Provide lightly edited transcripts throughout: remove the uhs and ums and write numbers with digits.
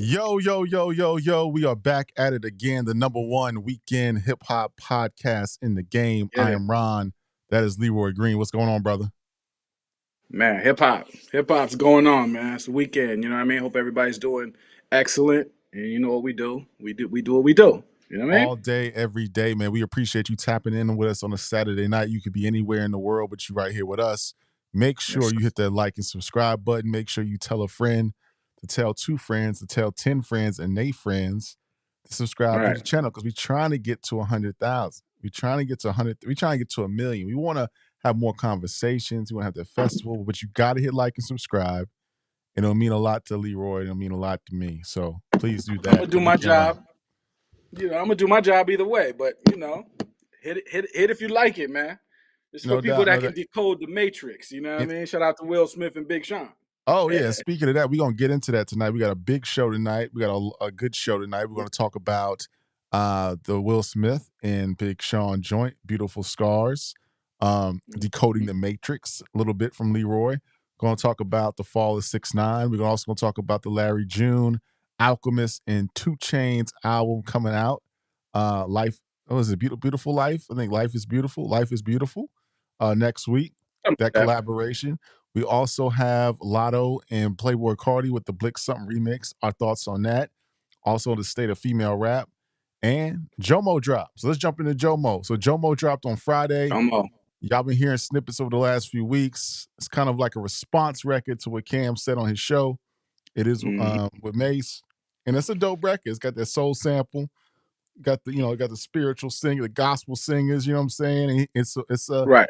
Yo, yo, yo, yo, yo. We are back at it again. The number one weekend hip hop podcast in the game. Get I it, am Ron. That is Leroy Green. What's going on, brother? man. Hip hop's going on, man. It's the weekend. You know what I mean. Hope everybody's doing excellent. And you know what we do? We do what we do. You know what I mean? All day, every day, man. We appreciate you tapping in with us on a Saturday night. You could be anywhere in the world, but you right here with us. Make sure Yes. you hit that like and subscribe button. Make sure you tell a friend to tell two friends to tell 10 friends and they friends to All subscribe to right. the channel because we're trying to get to 100,000. We're trying to get to 100. We're trying to get to 1 million. We want to have more conversations. We want to have the festival, but you got to hit like and subscribe. And it'll mean a lot to Leroy. It'll mean a lot to me. So please do I'm that gonna do because we my can't run. job. I'm gonna do my job either way. But hit if you like it, man. It's for No people doubt. that No can doubt. decode the matrix. You know what I And mean? Shout out to Will Smith and Big Sean. oh Yeah. yeah, speaking of that, we're gonna get into that tonight. We got a big show tonight. We got a good show tonight. We're gonna talk about the Will Smith and Big Sean joint, Beautiful Scars, decoding the Matrix a little bit from Leroy. Gonna talk about the fall of 6ix9ine. We're also gonna talk about the Larry June, Alchemist, and Two Chains album coming out. Life, what was it? Beautiful Life. I think Life is Beautiful. Life is Beautiful. Next week, Something that like that. collaboration. We also have Latto and Playboi Carti with the Blick Something remix. Our thoughts on that. Also, the state of female rap. And JOMO dropped. So let's jump into JOMO. So JOMO dropped on Friday. JOMO. Y'all been hearing snippets over the last few weeks. It's kind of like a response record to what Cam said on his show. It is Mhm. with Mace. And it's a dope record. It's got that soul sample. Got the, got the spiritual singer, the gospel singers, you know what I'm saying? And Right.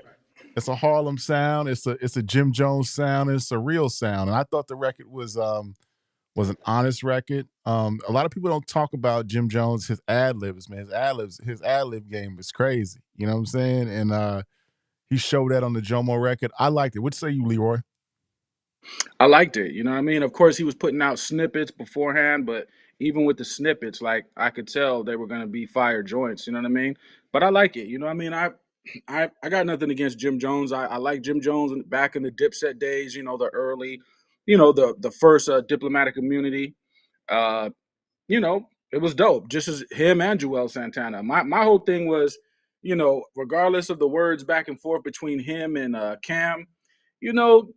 it's a Harlem sound. It's a Jim Jones sound. It's a real sound. And I thought the record was an honest record. A lot of people don't talk about Jim Jones, his ad libs, man. His ad lib game is crazy. You know what I'm saying? And he showed that on the Jomo record. I liked it. What say you, Leroy? I liked it. You know what I mean? Of course, he was putting out snippets beforehand, but even with the snippets, like I could tell they were going to be fire joints. You know what I mean? But I like it. You know what I mean? I got nothing against Jim Jones. I like Jim Jones back in the Dipset days. The early, the first diplomatic immunity. Uh, it was dope. Just as him and Joel Santana. My whole thing was, regardless of the words back and forth between him and Cam, you know,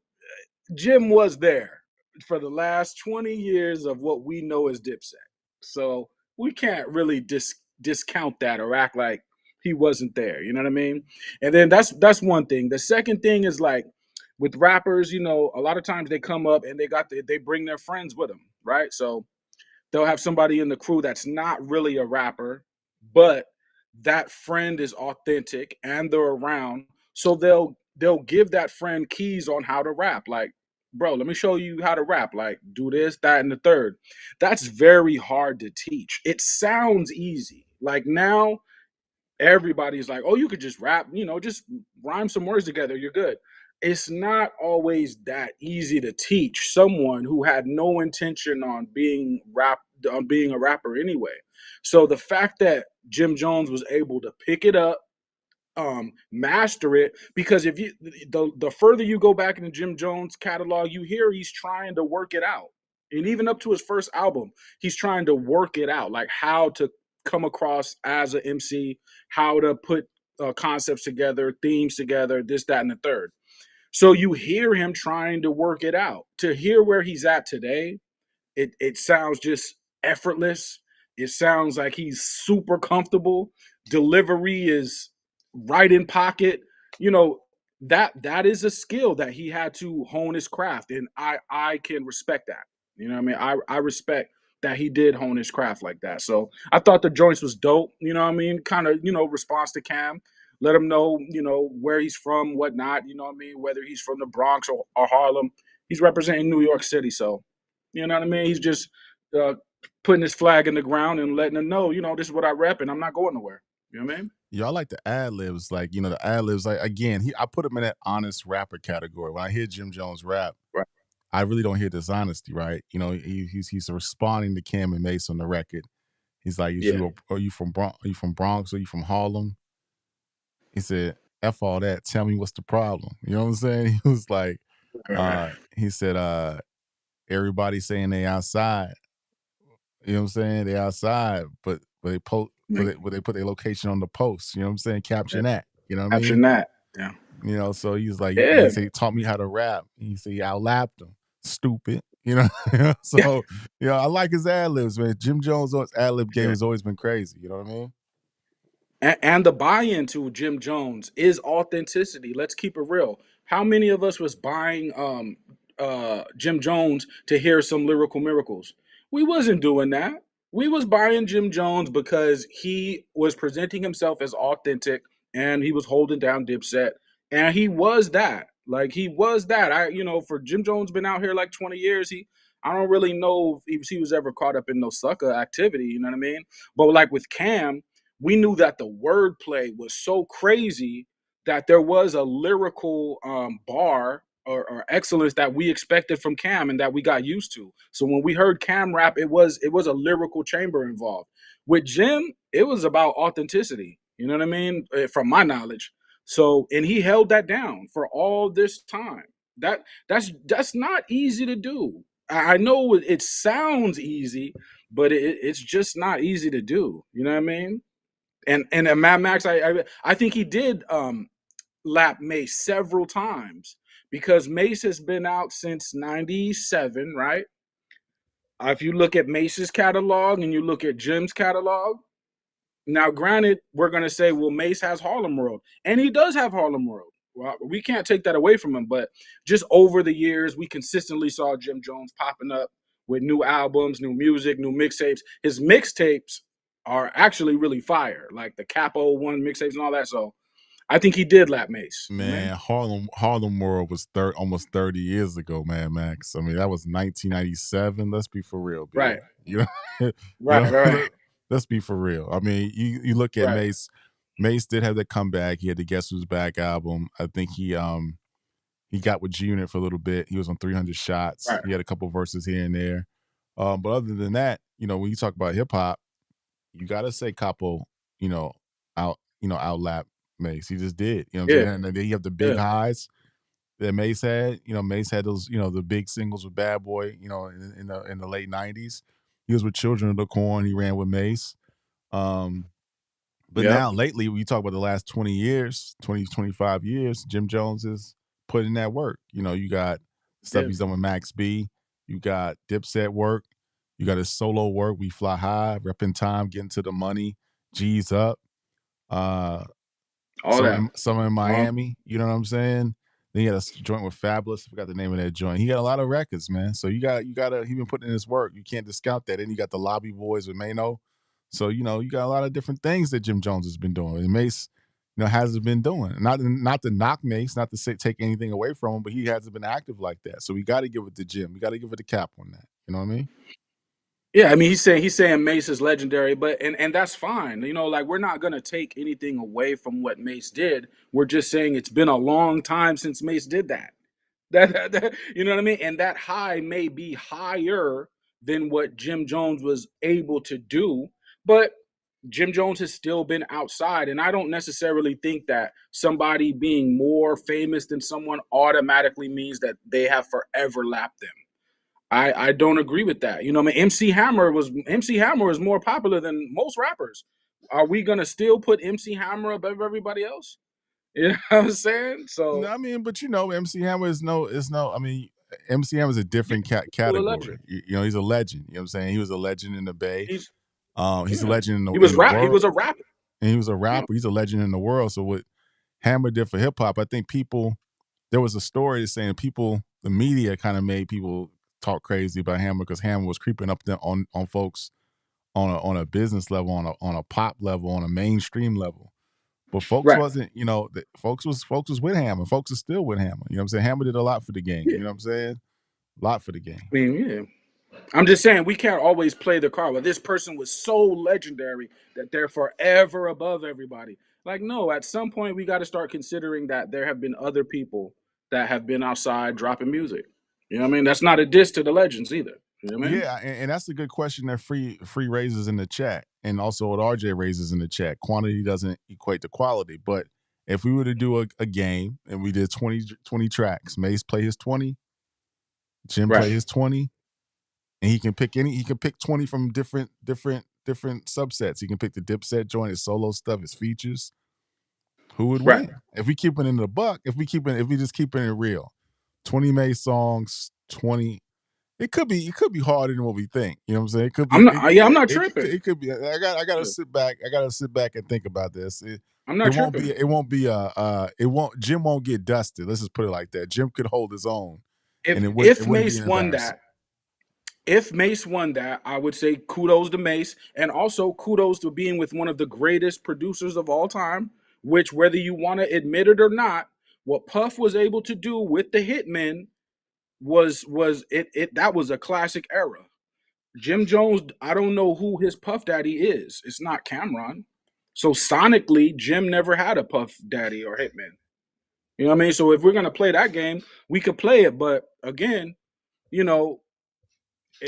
Jim was there for the last 20 years of what we know as Dipset. So we can't really discount that or act like he wasn't there. You know what I mean? And then that's one thing. The second thing is like with rappers, a lot of times they come up and they bring their friends with them, right? So they'll have somebody in the crew that's not really a rapper, but that friend is authentic and they're around. So they'll give that friend keys on how to rap. Like, bro, let me show you how to rap. Like, do this, that, and the third. That's very hard to teach. It sounds easy. Like now, everybody's like, oh, you could just rap, just rhyme some words together, you're good. It's not always that easy to teach someone who had no intention on being a rapper anyway. So the fact that Jim Jones was able to pick it up, master it, because if you the further you go back in the Jim Jones catalog, you hear he's trying to work it out. And even up to his first album, he's trying to work it out, like how to come across as an MC, how to put concepts together, themes together, this, that, and the third. So you hear him trying to work it out. To hear where he's at today, it sounds just effortless. It sounds like he's super comfortable. Delivery is right in pocket. You know, that is a skill that he had to hone his craft. And I can respect that. You know what I mean? I respect that he did hone his craft like that. So I thought the joints was dope, you know what I mean? Kind of, response to Cam. Let him know, where he's from, whatnot, you know what I mean? Whether he's from the Bronx or Harlem. He's representing New York City. So you know what I mean? He's just uh, putting his flag in the ground and letting them know, this is what I rep, and I'm not going nowhere. You know what I mean? Y'all like the ad libs, like the ad libs. Like again, I put him in that honest rapper category. When I hear Jim Jones rap, Right. I really don't hear dishonesty, right? He's responding to Cam and Mace on the record. He's like, Yeah. are you from Bronx? Are you from Bronx? Are you from Harlem? He said, F all that. Tell me what's the problem. You know what I'm saying? He was like, Right. he said, everybody saying they outside. You know what I'm saying? They outside, but they post, Like, but they put their location on the post. You know what I'm saying? yeah, Caption that. You know what I caption mean? that. Yeah. You know, so he's like, he Yeah. said, he taught me how to rap. He said, I lapped him. Stupid. You know, Yeah. so I like his ad libs, man. Jim Jones' ad lib game Yeah. has always been crazy. You know what I mean? And the buy-in to Jim Jones is authenticity. Let's keep it real. How many of us was buying Jim Jones to hear some lyrical miracles? We wasn't doing that. We was buying Jim Jones because he was presenting himself as authentic and he was holding down Dipset. And he was that. Like he was that. For Jim Jones been out here like 20 years. I don't really know if he was ever caught up in no sucker activity, you know what I mean? But like with Cam, we knew that the wordplay was so crazy that there was a lyrical bar or excellence that we expected from Cam and that we got used to. So when we heard Cam rap, it was a lyrical chamber involved. With Jim, it was about authenticity. You know what I mean? From my knowledge. So and he held that down for all this time. That's not easy to do. I know it sounds easy, but it's just not easy to do. You know what I mean? And Mad Max, I think he did lap Mace several times because Mace has been out since '97, right? If you look at Mace's catalog and you look at Jim's catalog, now granted, we're gonna say, well, Mace has Harlem World, and he does have Harlem World. Well, we can't take that away from him, but just over the years, we consistently saw Jim Jones popping up with new albums, new music, new mixtapes. His mixtapes are actually really fire, like the Capo one mixtapes and all that. So I think he did lap Mace. You know what I mean? Man, Harlem World was almost 30 years ago, man, Max. I mean, that was 1997. Let's be for real, Right, B. You know, right, right, let's be for real. I mean, you look at right, Mace. Mace did have that comeback. He had the Guess Who's Back album. I think he got with G Unit for a little bit. He was on 300 Shots. right. He had a couple verses here and there. But other than that, when you talk about hip hop, you gotta say Capo, outlap Mace. He just did. You know what I'm Yeah, saying? And then you have the big yeah, highs that Mace had. Mace had those, the big singles with Bad Boy, in the late '90s. He was with Children of the Corn. He ran with Mace. Um, but yep, now lately, when you talk about the last 20 years, 20, 25 years, Jim Jones is putting in that work. You got stuff yeah. he's done with Max B. You got Dipset work. You got his solo work. We Fly High, Reppin' Time, Getting to the Money, G's Up. Uh, All that. Summer in All, Miami. You know what I'm saying? Then he had a joint with Fabulous. I forgot the name of that joint. He got a lot of records, man. So you gotta he been putting in his work. You can't discount that. Then you got the Lobby Boys with Mano. So you got a lot of different things that Jim Jones has been doing. And Mace, hasn't been doing. Not to knock Mace, not to take anything away from him, but he hasn't been active like that. So we got to give it to Jim. We got to give it to Cap on that. You know what I mean? Yeah, I mean he's saying Mace is legendary, but and that's fine. Like we're not gonna take anything away from what Mace did. We're just saying it's been a long time since Mace did that. You know what I mean? And that high may be higher than what Jim Jones was able to do, but Jim Jones has still been outside. And I don't necessarily think that somebody being more famous than someone automatically means that they have forever lapped them. I don't agree with that. I mean, MC Hammer is more popular than most rappers. Are we gonna still put MC Hammer above everybody else? You know what I'm saying? No, So I mean, but MC Hammer is no. I mean, MC Hammer is a yeah, different still a category. legend. He's a legend. You know what I'm saying? He was a legend in the Bay. He's He's a yeah. legend in the He in was the rap. He world, was a rapper. and he was a Yeah. rapper. He's a legend in the world. So what Hammer did for hip hop, I think people. There was a story saying the media kind of made people talk crazy about Hammer because Hammer was creeping up on folks on a business level, on a pop level, on a mainstream level. But folks Right. wasn't, folks was with Hammer. Folks are still with Hammer. You know what I'm saying? Hammer did a lot for the game. Yeah. You know what I'm saying? A lot for the game. I mean, yeah. I'm just saying we can't always play the card. Well, this person was so legendary that they're forever above everybody. Like, no, at some point we got to start considering that there have been other people that have been outside dropping music. You know what I mean? That's not a diss to the legends either. You know what I mean? Yeah, and that's a good question that free raises in the chat, and also what RJ raises in the chat. Quantity doesn't equate to quality, but if we were to do a game and we did 20 tracks, Mace play his 20, Jim Right. play his 20, and he can pick any. He can pick 20 from different subsets. He can pick the Dipset joint, his solo stuff, his features. Who would Right. win if we keep it in the buck? If we just keep it real, 20 May songs, 20. It could be harder than what we think. You know what I'm saying? It could be. I'm not. Yeah, I'm not tripping. It could be. I got to Yeah, sit back. I got to sit back and think about this. I'm not tripping. It won't be a. It won't. Jim won't get dusted. Let's just put it like that. Jim could hold his own, and it If wouldn't be Mace an won embarrassment. that, if Mace won that, I would say kudos to Mace, and also kudos to being with one of the greatest producers of all time. Which, whether you want to admit it or not, what Puff was able to do with the Hitmen was it that was a classic era. Jim Jones, I don't know who his Puff Daddy is. It's not Cameron. So sonically, Jim never had a Puff Daddy or Hitman. You know what I mean? So if we're gonna play that game, we could play it. But again, you know,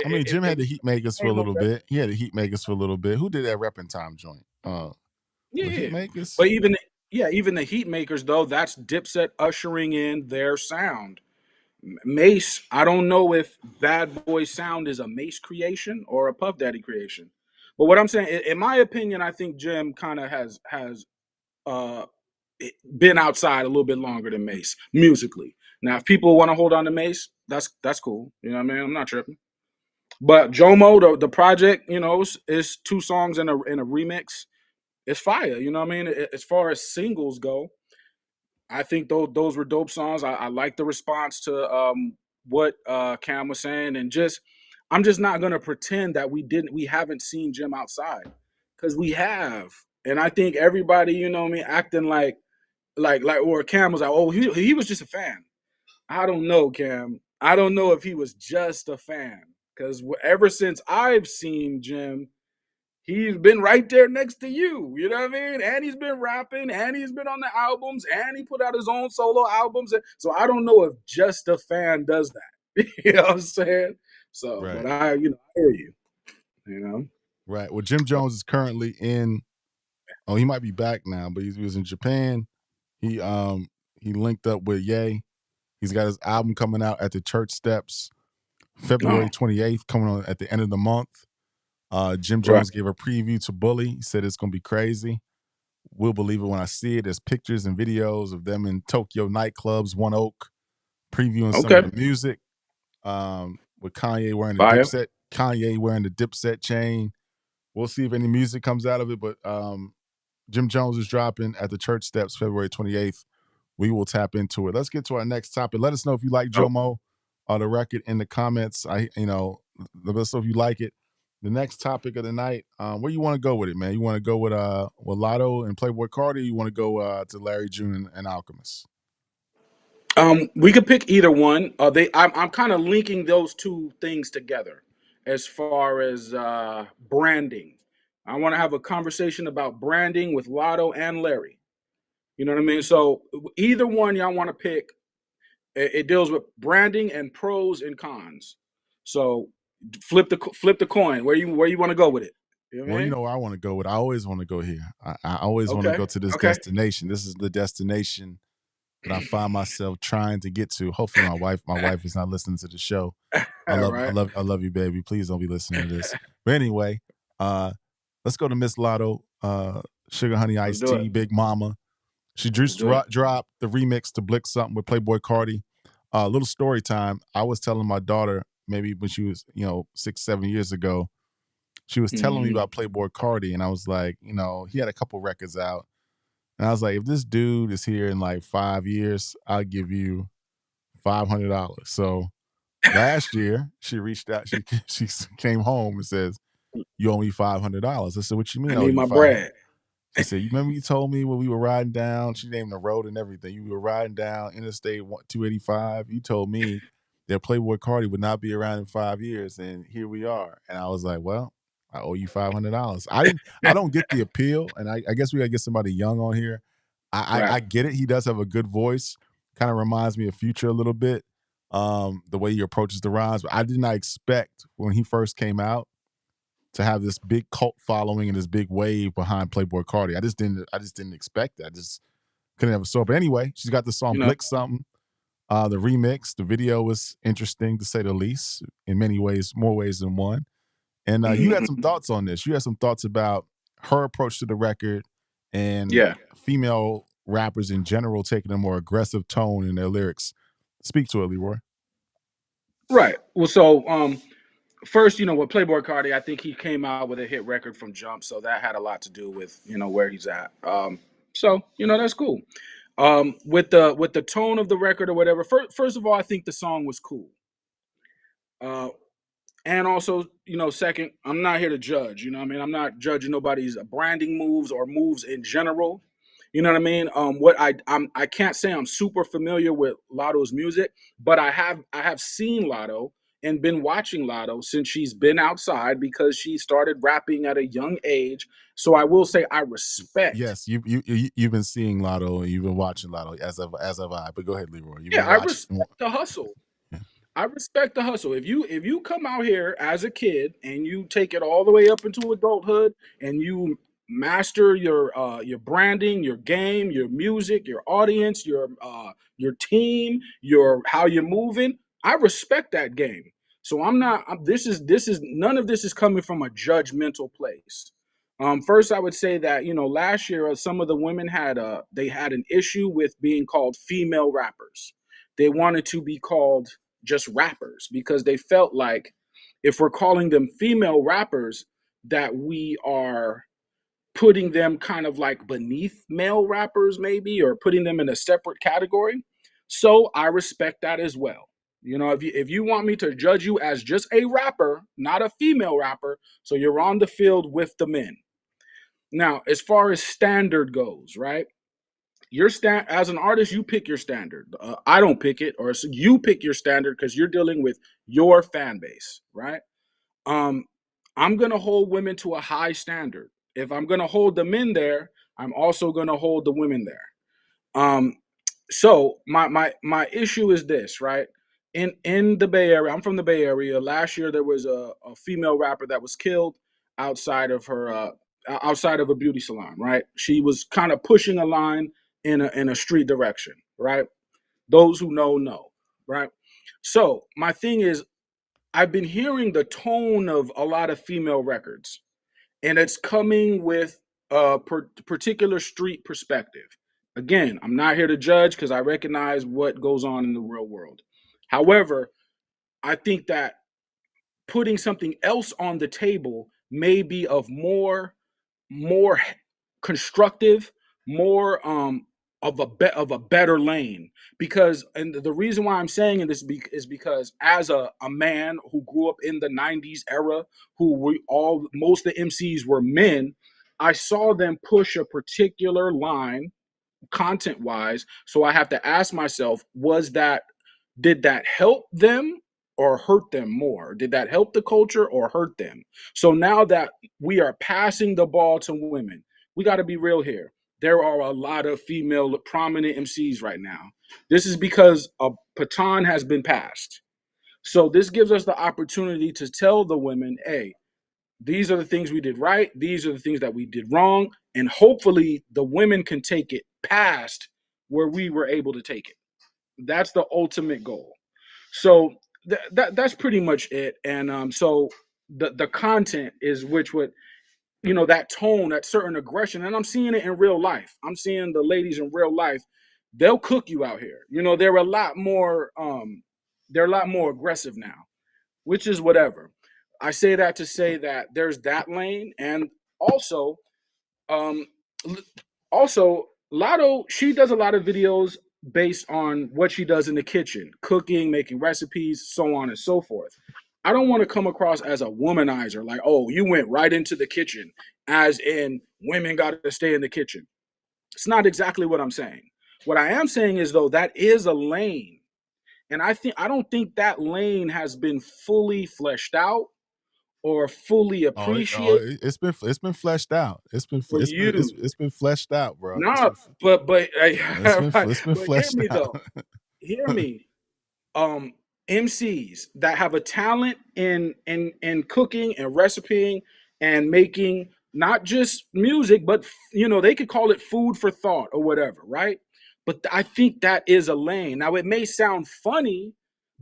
I mean, Jim had if the Heat Makers for a came up little that, bit. He had the Heat Makers for a little bit. Who did that Reppin' Time joint? yeah, The Heat yeah. Makers. But even the Heat Makers though, that's Dipset ushering in their sound. Mace, I don't know if Bad Boy Sound is a Mace creation or a Puff Daddy creation. But what I'm saying, in my opinion, I think Jim kind of has uh, been outside a little bit longer than Mace musically. Now, if people want to hold on to Mace, that's cool. You know what I mean? I'm not tripping. But Jomo, the project, is two songs in a remix. It's fire. You know what I mean? As far as singles go, I think those were dope songs. I like the response to what Cam was saying, and just I'm just not gonna pretend that we haven't seen Jim outside, because we have, and I think everybody, what I mean, acting like or Cam was like, oh, he was just a fan. I don't know, Cam. I don't know if he was just a fan, because ever since I've seen Jim, he's been right there next to you. You know what I mean? And he's been rapping, and he's been on the albums, and he put out his own solo albums. So I don't know if just a fan does that. You know what I'm saying? So, but Right. I hear you. You know. Right. Well, Jim Jones is currently in. Oh, he might be back now, but he was in Japan. He um he linked up with Ye. He's got his album coming out at the Church Steps No. February 28th, coming on at the end of the month. Jim Right. Jones gave a preview to Bully. He said it's gonna be crazy. We'll believe it when I see it. There's pictures and videos of them in Tokyo nightclubs, One Oak, previewing some of Okay. the music. With Fire. Kanye wearing the Dipset chain. We'll see if any music comes out of it, but Jim Jones is dropping at the Church Steps February 28th. We will tap into it. Let's get to our next topic. Let us know if you like Oh, JOMO the record in the comments. Let us know if you like it. The next topic of the night, where you want to go with it, man? You want to go with Latto and Playboi Carti, or you want to go to Larry June and Alchemist? we could pick either one. I'm kind of linking those two things together as far as branding. I want to have a conversation about branding with Lotto and Larry. You know what I mean? So either one y'all want to pick, it deals with branding and pros and cons. So flip the coin. Where you want to go with it? You know what Well, I you mean? know where I want to go with. I always want to go here. I always want to Okay. go to this Okay. destination. This is the destination that I find myself trying to get to. Hopefully, my wife is not listening to the show. All right. I love you, baby. Please don't be listening to this. But anyway, uh, let's go to Miss Lotto, Sugar Honey Let's Iced do it. Tea, Big Mama. She Let's just do it. dropped the remix to Blick Something with Playboi Carti. Little story time. I was telling my daughter maybe when she was 6-7 years ago. She was telling me Hmm. about Playboi Carti, and I was like, he had a couple records out, and I was like, if this dude is here in like 5 years, I'll give you $500. So last year, she reached out. She came home and says, "You owe me $500." I said, "What you mean I I owe need you my 500?" bread. She said, "You remember you told me when we were riding down?" She named the road and everything. You were riding down Interstate 285. You told me that Playboi Carti would not be around in 5 years, and here we are. And I was like, "Well, I owe you $500." I didn't. I don't get the appeal, and I guess we gotta get somebody young on here. I Right. get it. He does have a good voice. Kind of reminds me of Future a little bit. The way he approaches the rhymes, but I did not expect when he first came out to have this big cult following and this big wave behind Playboi Carti. I just didn't expect that. I just couldn't have a soul. But anyway, she's got the song You know. Blick Something. The remix, the video was interesting to say the least, in many ways, more ways than one. And you had some Mhm. thoughts on this. You had some thoughts about her approach to the record and Yeah. female rappers in general taking a more aggressive tone in their lyrics. Speak to it, Leroy. Right. Well, so first, with Playboi Carti, I think he came out with a hit record from Jump, so that had a lot to do with where he's at. So that's cool. With the tone of the record or whatever. First of all, I think the song was cool. Uh, and also, second, I'm not here to judge. You know what I mean? I'm not judging nobody's branding moves or moves in general. You know what I mean? I can't say I'm super familiar with Lotto's music, but I have seen Lotto and been watching Lotto since she's been outside because she started rapping at a young age. So I will say I respect. Yes, you've been seeing Lotto and you've been watching Lotto as of I. But go ahead, Leroy. You've Yeah, been I watching. respect the hustle. I respect the hustle. If you come out here as a kid and you take it all the way up into adulthood and you master your branding, your game, your music, your audience, your team, your how you're moving, I respect that game. So I'm not. This is none of this is coming from a judgmental place. First, I would say that last year some of the women had an issue with being called female rappers. They wanted to be called just rappers because they felt like if we're calling them female rappers, that we are putting them kind of like beneath male rappers, maybe, or putting them in a separate category. So I respect that as well. If you want me to judge you as just a rapper, not a female rapper, so you're on the field with the men. Now, as far as standard goes, right? Your stand as an artist, you pick your standard. I don't pick it, or you pick your standard because you're dealing with your fan base, right? Um, I'm gonna hold women to a high standard. If I'm gonna hold the men there, I'm also gonna hold the women there. Um, so my issue is this, right? In the Bay Area, I'm from the Bay Area. Last year there was a female rapper that was killed outside of her outside of a beauty salon, right? She was kind of pushing a line in a street direction, right? Those who know, right? So my thing is, I've been hearing the tone of a lot of female records, and it's coming with a particular street perspective. Again, I'm not here to judge because I recognize what goes on in the real world. However, I think that putting something else on the table may be of more constructive, more of a better lane. Because and the reason why I'm saying this is because as a man who grew up in the 90s era, who we all most of the MCs were men, I saw them push a particular line content wise. So I have to ask myself, did that help them or hurt them more? Did that help the culture or hurt them? So now that we are passing the ball to women, we got to be real here. There are a lot of female prominent MCs right now. This is because a baton has been passed. So this gives us the opportunity to tell the women, hey, these are the things we did right. These are the things that we did wrong. And hopefully the women can take it past where we were able to take it. That's the ultimate goal. So that's pretty much it. And so the content is which would that tone, that certain aggression, and I'm seeing it in real life. I'm seeing the ladies in real life. They'll cook you out here. They're a lot more aggressive now, which is whatever. I say that to say that there's that lane, and also um, also, Lotto, she does a lot of videos based on what she does in the kitchen, cooking, making recipes, so on and so forth. I don't want to come across as a womanizer, like, oh, you went right into the kitchen, as in women got to stay in the kitchen. It's not exactly what I'm saying. What I am saying is, though, that is a lane. And I don't think that lane has been fully fleshed out or fully appreciated It's been fleshed out. for you. It's been fleshed out, bro. No, but right. It's been But hear fleshed me out. though. Hear me. Um, MCs that have a talent in cooking and recipeing and making not just music, but they could call it food for thought or whatever, right? but I think that is a lane. Now it may sound funny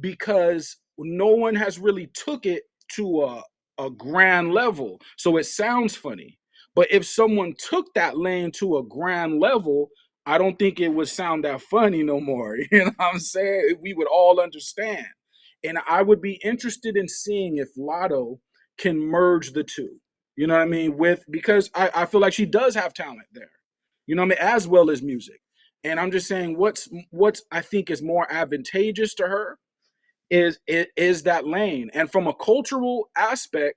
because no one has really took it to a grand level. So it sounds funny. But if someone took that lane to a grand level, I don't think it would sound that funny no more. You know what I'm saying? We would all understand. And I would be interested in seeing if Lotto can merge the two. You know what I mean? With because I feel like she does have talent there. You know what I mean? As well as music. And I'm just saying what's I think is more advantageous to her is that lane. And from a cultural aspect,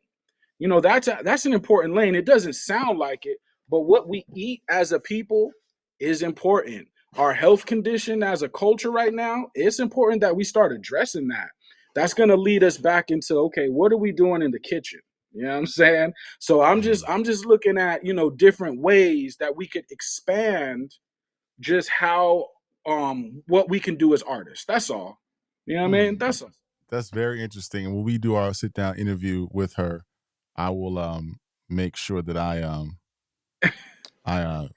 you know, that's an important lane. It doesn't sound like it, but what we eat as a people is important. Our health condition as a culture right now, it's important that we start addressing that. That's going to lead us back into okay, what are we doing in the kitchen? You know what I'm saying? So Mhm. I'm just looking at, you know, different ways that we could expand just how what we can do as artists. That's all. You know what I mean? Hmm. That's all. That's very interesting. And when we do our sit down interview with her, I will make sure that I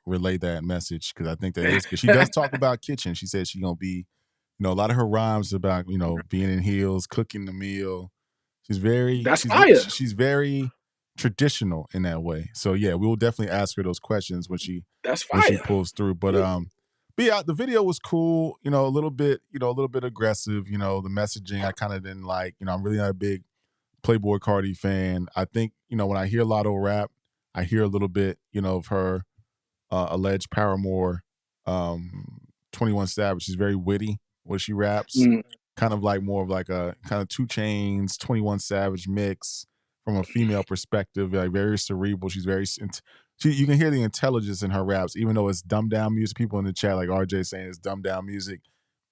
relay that message because I think that is because she does talk about kitchen. She said she's gonna be, a lot of her rhymes about being in heels, cooking the meal. That's fire. She's very traditional in that way. So yeah, we will definitely ask her those questions That's when she fire. pulls through. Yeah. But yeah, the video was cool. A little bit aggressive. The messaging I kind of didn't like. I'm really not a big Playboy Cardi fan. I think when I hear Lotto rap, I hear a little bit of her alleged paramour, 21 Savage. She's very witty when she raps, Mm, kind of like more of like a kind of Two Chains, 21 Savage mix from a female perspective, like very cerebral. She's you can hear the intelligence in her raps, even though it's dumbed down music. People in the chat, like RJ, saying it's dumbed down music.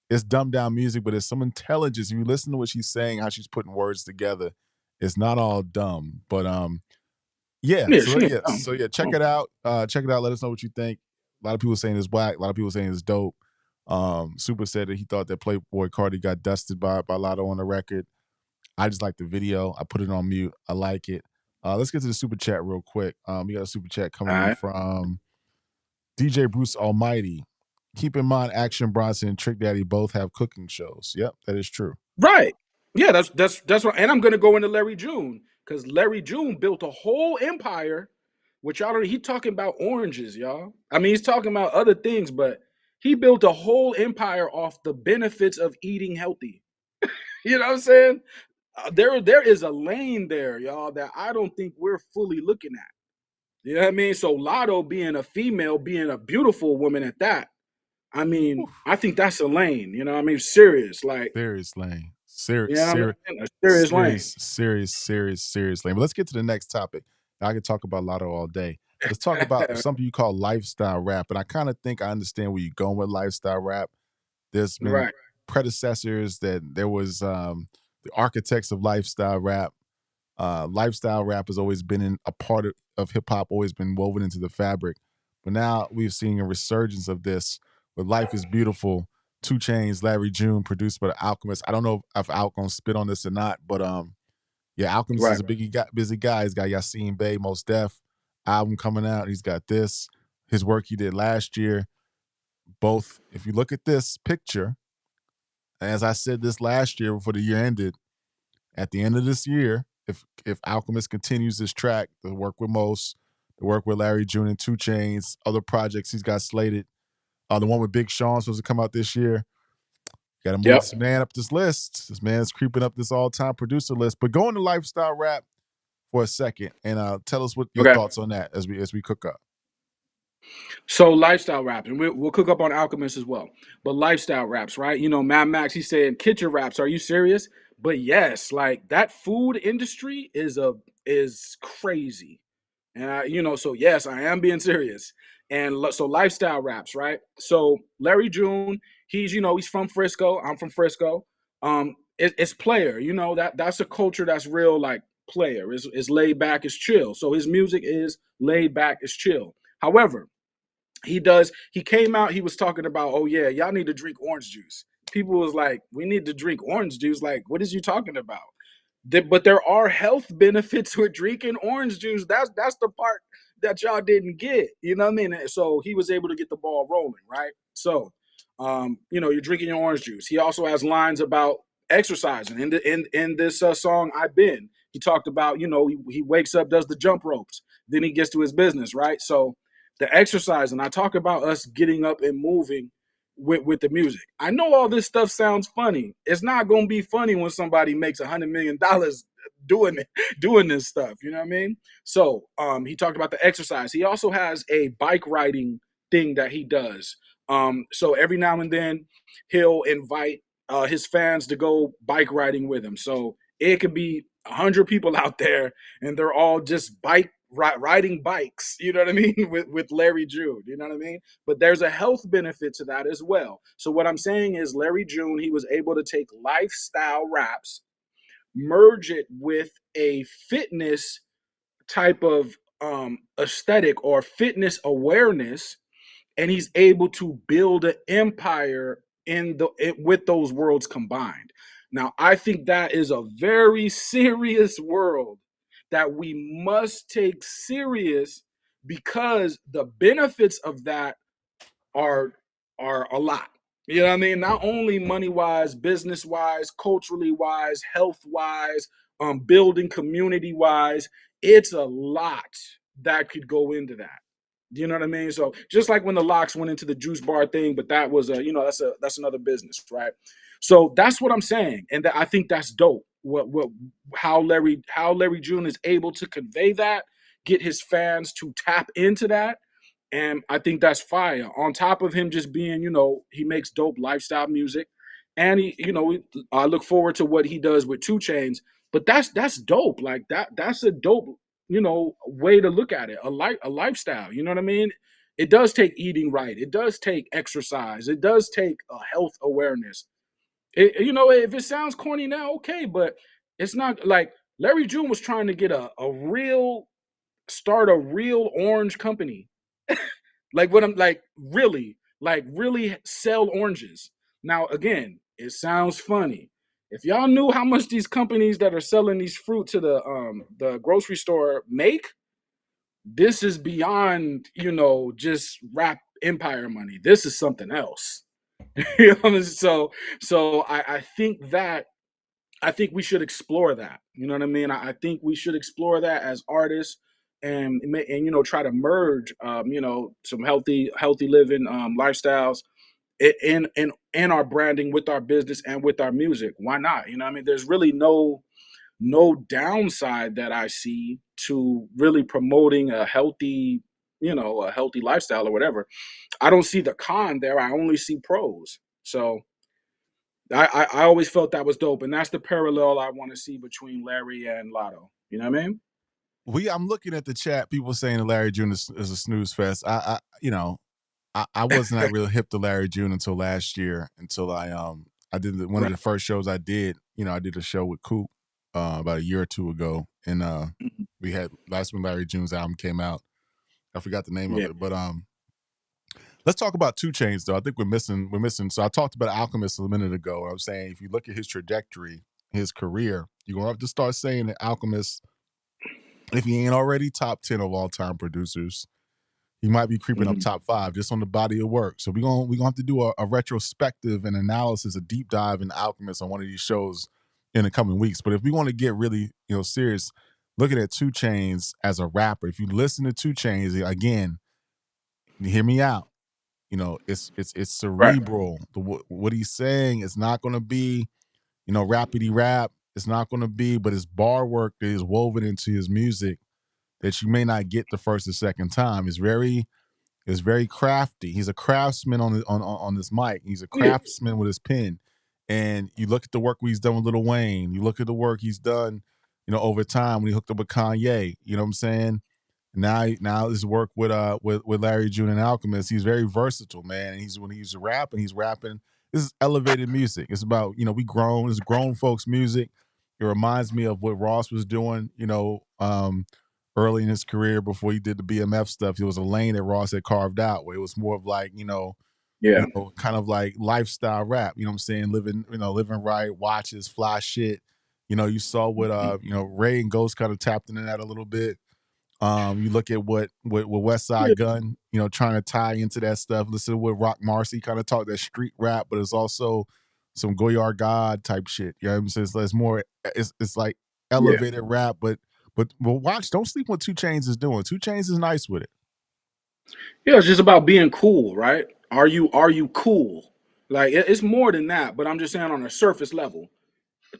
It's dumbed down music, but there's some intelligence. If you listen to what she's saying, how she's putting words together, it's not all dumb. But yeah. yeah, So she ain't yeah. dumb. So yeah. Check Oh, it out. Check it out. Let us know what you think. A lot of people saying it's whack. A lot of people saying it's dope. Super said that he thought that Playboy Cardi got dusted by Lotto on the record. I just like the video. I put it on mute. I like it. Let's get to the super chat real quick. We got a super chat all coming in right. from DJ Bruce Almighty. Keep in mind, Action Bronson and Trick Daddy both have cooking shows. Yep, that is true. Right. Yeah, that's what. And I'm gonna go into Larry June because Larry June built a whole empire, which y'all don't. He talking about oranges, y'all. I mean, he's talking about other things, but he built a whole empire off the benefits of eating healthy. You know what I'm saying? There is a lane there, y'all, that I don't think we're fully looking at. You know what I mean? So Lotto being a female, being a beautiful woman at that, I mean, Whew. I think that's a lane. You know what I mean? Serious, like, Serious lane. you know what I mean? A serious lane. Serious lane. But let's get to the next topic. I could talk about Lotto all day. Let's talk about something you call lifestyle rap. And I kind of think I understand where you're going with lifestyle rap. There's been Right. predecessors that there was the architects of lifestyle rap. Lifestyle rap has always been a part of hip hop, always been woven into the fabric. But now we've seen a resurgence of this with Life is Beautiful, Two Chains, Larry June, produced by the Alchemist. I don't know if Al gonna spit on this or not, but yeah, Alchemist is Right. a busy guy. He's got Yassine Bey, Most Def album coming out. He's got this, his work he did last year. Both, if you look at this picture, as I said this last year before the year ended, at the end of this year, if Alchemist continues this track, the work with Most, the work with Larry June and Two Chains, other projects he's got slated, the one with Big Sean supposed to come out this year. Got to move Yep. this man up this list. This man's creeping up this all-time producer list. But go into lifestyle rap for a second and tell us what your Okay. thoughts on that as we cook up. So lifestyle raps, and we'll cook up on Alchemist as well. But lifestyle raps, right? You know, Mad Max, he's saying kitchen raps. Are you serious? But yes, like that food industry is crazy. And you know, so yes, I am being serious. And so lifestyle raps, right? So Larry June, he's he's from Frisco. I'm from Frisco. It's player. You know that's a culture that's real like player. Is laid back, is chill. So his music is laid back, is chill. However, he came out, he was talking about, oh yeah, y'all need to drink orange juice. People was like, we need to drink orange juice. Like, what is you talking about? But there are health benefits with drinking orange juice. That's the part that y'all didn't get. You know what I mean? So he was able to get the ball rolling, right? So You're drinking your orange juice. He also has lines about exercising. In this song, I've been. He talked about, he wakes up, does the jump ropes, then he gets to his business, right? So the exercise, and I talk about us getting up and moving with the music. I know all this stuff sounds funny. It's not gonna be funny when somebody makes $100 million doing it, doing this stuff. You know what I mean? So he talked about the exercise. He also has a bike riding thing that he does. So every now and then he'll invite his fans to go bike riding with him. So it could be 100 people out there, and they're all just riding bikes. You know what I mean? With Larry June. You know what I mean? But there's a health benefit to that as well. So what I'm saying is, Larry June, he was able to take lifestyle raps, merge it with a fitness type of aesthetic or fitness awareness, and he's able to build an empire with those worlds combined. Now, I think that is a very serious world that we must take serious, because the benefits of that are a lot. You know what I mean? Not only money wise, business wise, culturally wise, health wise, building community wise. It's a lot that could go into that. You know what I mean? So just like when the locks went into the juice bar thing, but that was that's another business, right? So that's what I'm saying, and I think that's dope. How Larry June is able to convey that, get his fans to tap into that, and I think that's fire. On top of him just being, he makes dope lifestyle music, and I look forward to what he does with 2 Chainz. But that's dope. Like that's a dope, way to look at it. A lifestyle. You know what I mean? It does take eating right. It does take exercise. It does take a health awareness. If it sounds corny now, okay, but it's not like Larry June was trying to get a real start a real orange company. Like what I'm like really sell oranges. Now again, it sounds funny. If y'all knew how much these companies that are selling these fruit to the grocery store make, this is beyond, just rap empire money. This is something else. You know, so I think we should explore that. You know what I mean? I think we should explore that as artists, and try to merge some healthy living lifestyles in our branding with our business and with our music. Why not? You know what I mean? There's really no downside that I see to really promoting a healthy lifestyle or whatever. I don't see the con there. I only see pros. So I always felt that was dope, and that's the parallel I want to see between Larry and Latto. You know what I mean? I'm looking at the chat. People saying that Larry June is a snooze fest. I was not real hip to Larry June until last year. Until I did one of Right. the first shows I did. I did a show with Coop about a year or two ago, and Mhm. we had last when Larry June's album came out. I forgot the name of Yeah. it, but let's talk about 2 Chainz though. I think we're missing. So I talked about Alchemist a minute ago. I'm saying if you look at his trajectory, his career, you're gonna have to start saying that Alchemist, if he ain't already top 10 of all time producers, he might be creeping up Mhm. top 5 just on the body of work. So we're gonna have to do a retrospective and analysis, a deep dive into Alchemist on one of these shows in the coming weeks. But if we want to get really serious, looking at 2 Chainz as a rapper, if you listen to 2 Chainz again, hear me out. It's Right. cerebral. What he's saying is not going to be rapidy rap. It's not going to be, but his bar work that is woven into his music that you may not get the first or second time is very crafty. He's a craftsman on this mic. He's a Yeah. craftsman with his pen. And you look at the work he's done with Lil Wayne. You look at the work he's done, over time when he hooked up with Kanye. You know what I'm saying? Now his work with Larry June and Alchemist, he's very versatile, man. And when he's rapping, he's rapping. This is elevated music. It's about it's grown folks music. It reminds me of what Ross was doing, early in his career before he did the BMF stuff. There was a lane that Ross had carved out where it was more of like Yeah. kind of like lifestyle rap. You know what I'm saying? Living right, watches, fly shit. You saw what Mhm. Ray and Ghost kind of tapped into that a little bit. You look at what West Yeah. Side Gun, trying to tie into that stuff. Listen to what Rock Marcy kind of talk that street rap, but it's also some Goyard God type shit. You know what I'm saying? So it's more, it's like Yeah. elevated rap, but watch, don't sleep what Two Chains is doing. Two Chains is nice with it. Yeah, it's just about being cool, right? Are you cool? Like it's more than that, but I'm just saying on a surface level.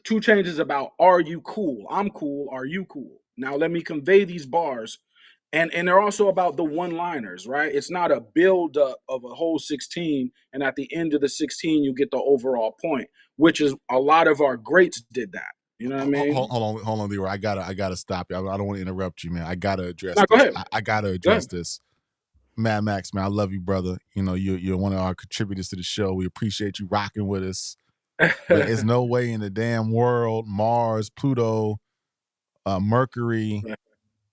Two Chains is about are you cool? I'm cool. Are you cool? Now let me convey these bars, and they're also about the one-liners, right? It's not a build up of a whole 16, and at the end of the 16 you get the overall point, which is a lot of our greats did that. You know what I mean? Hold on, Leroy. I gotta stop you. I don't want to interrupt you, man. I gotta address Now go this. ahead. I gotta Go address ahead. this. Mad Max, man, I love you, brother. You're one of our contributors to the show. We appreciate you rocking with us. But it's no way in the damn world, Mars, Pluto, Mercury,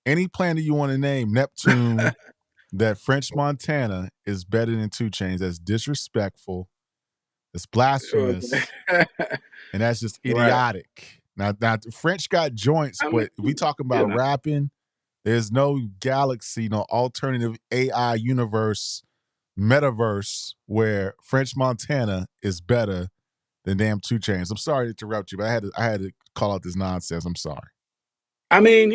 any planet you want to name, Neptune, that French Montana is better than Two Chains. That's disrespectful. It's blasphemous, and that's just Right. idiotic. Now, the French got joints, I but if we mean, talking you about know. rapping, there's no galaxy, no alternative AI universe, metaverse where French Montana is better than damn Two Chains. I'm sorry to interrupt you, but I had to call out this nonsense. I'm sorry. I mean,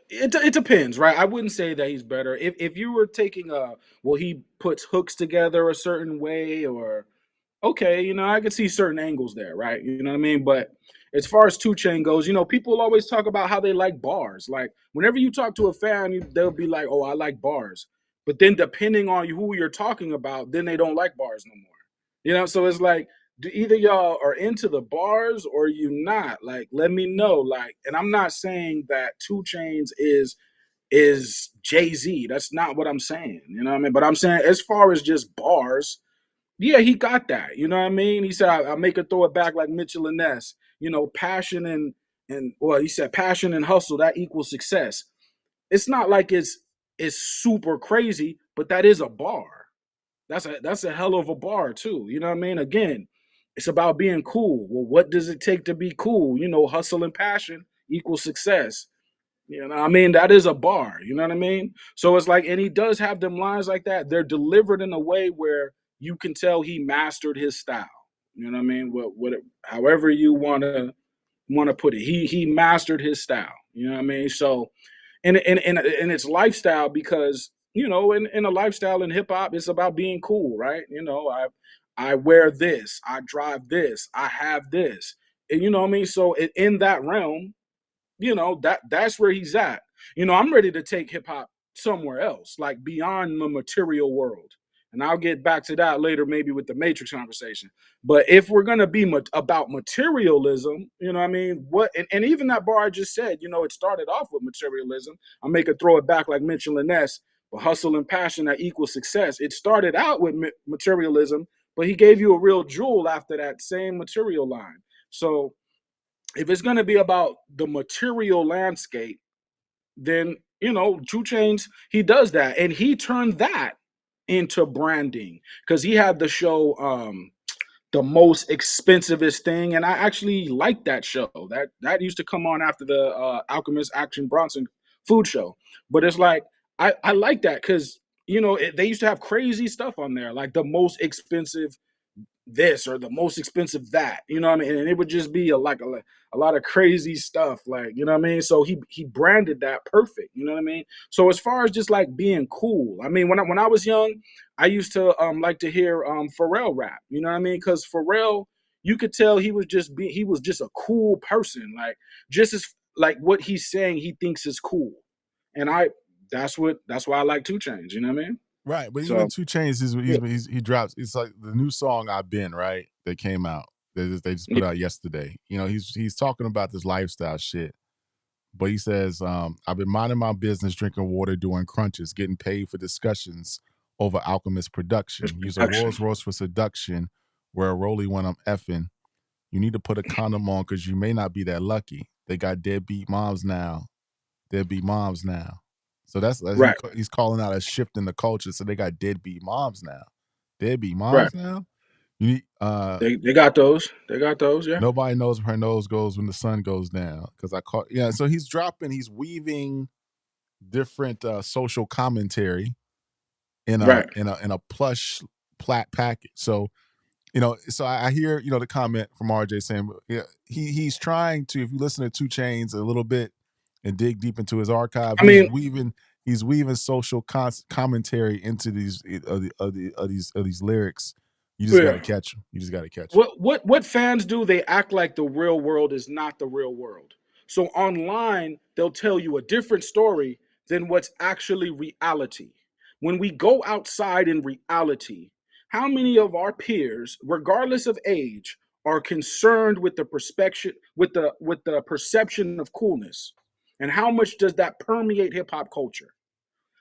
it depends, right? I wouldn't say that he's better. If you were taking well, he puts hooks together a certain way, or okay, I could see certain angles there, right? You know what I mean? But as far as Two Chain goes, people always talk about how they like bars. Like whenever you talk to a fan, they'll be like, "Oh, I like bars," but then depending on who you're talking about, then they don't like bars no more. So it's like, do either y'all are into the bars or you not? Like, let me know. Like, and I'm not saying that Two Chains is Jay-Z. That's not what I'm saying. You know what I mean? But I'm saying as far as just bars, yeah, he got that. You know what I mean? He said, I make her throw it back like Mitchell and Ness. Passion and well, he said passion and hustle that equals success. It's not like it's super crazy, but that is a bar. That's a hell of a bar too. You know what I mean? Again, it's about being cool. Well, what does it take to be cool? Hustle and passion equals success. I mean, that is a bar. You know what I mean? So it's like, and he does have them lines like that. They're delivered in a way where you can tell he mastered his style. You know what I mean? However you wanna put it, he mastered his style. You know what I mean? So, and it's lifestyle because in a lifestyle in hip hop, it's about being cool, right? I wear this, I drive this, I have this, and you know what I mean. So in that realm, that's where he's at. I'm ready to take hip hop somewhere else, like beyond the material world. And I'll get back to that later, maybe with the Matrix conversation. But if we're gonna be about materialism, you know what I mean? And even that bar I just said, it started off with materialism. I make it throw it back like Mitchell and Ness, but hustle and passion that equals success. It started out with materialism, but he gave you a real jewel after that same material line. So if it's going to be about the material landscape, then Two Chains, he does that, and he turned that into branding because he had the show, the most expensivest thing, and I actually liked that show. That used to come on after the Alchemist Action Bronson food show, but it's like I like that because they used to have crazy stuff on there, like the most expensive this or the most expensive that, you know what I mean? And it would just be a lot of crazy stuff, like, you know what I mean? So he branded that perfect, you know what I mean? So as far as just like being cool, I mean, when I was young, I used to like to hear Pharrell rap, you know what I mean? Because Pharrell, you could tell he was just a cool person, like just as like what he's saying he thinks is cool. And that's why I like Two Chains, you know what I mean? Right, but even So Two Chains, yeah, he drops. It's like the new song "I've Been," right? That came out. They just yeah, put out yesterday. He's talking about this lifestyle shit, but he says, "I've been minding my business, drinking water, doing crunches, getting paid for discussions over Alchemist just production. Use a production. Rolls Royce for seduction, wear a Rollie when I'm effing. You need to put a condom on because you may not be that lucky. They got deadbeat moms now. Deadbeat moms now." So Right, he's calling out a shift in the culture. So they got deadbeat moms now. Deadbeat right. moms now. You need They got those. They got those. Yeah. nobody knows where her nose goes when the sun goes down. Because I caught yeah. So he's weaving different social commentary Right. in a plush plat package. So so I hear the comment from RJ saying yeah, he's trying to. If you listen to Two Chains a little bit and dig deep into his archive, I mean, he's weaving social commentary into these lyrics. You just got yeah. to catch them. You just got to catch them. What fans do? They act like the real world is not the real world. So online, they'll tell you a different story than what's actually reality. When we go outside in reality, how many of our peers, regardless of age, are concerned with the perspective with the perception of coolness? And how much does that permeate hip hop culture?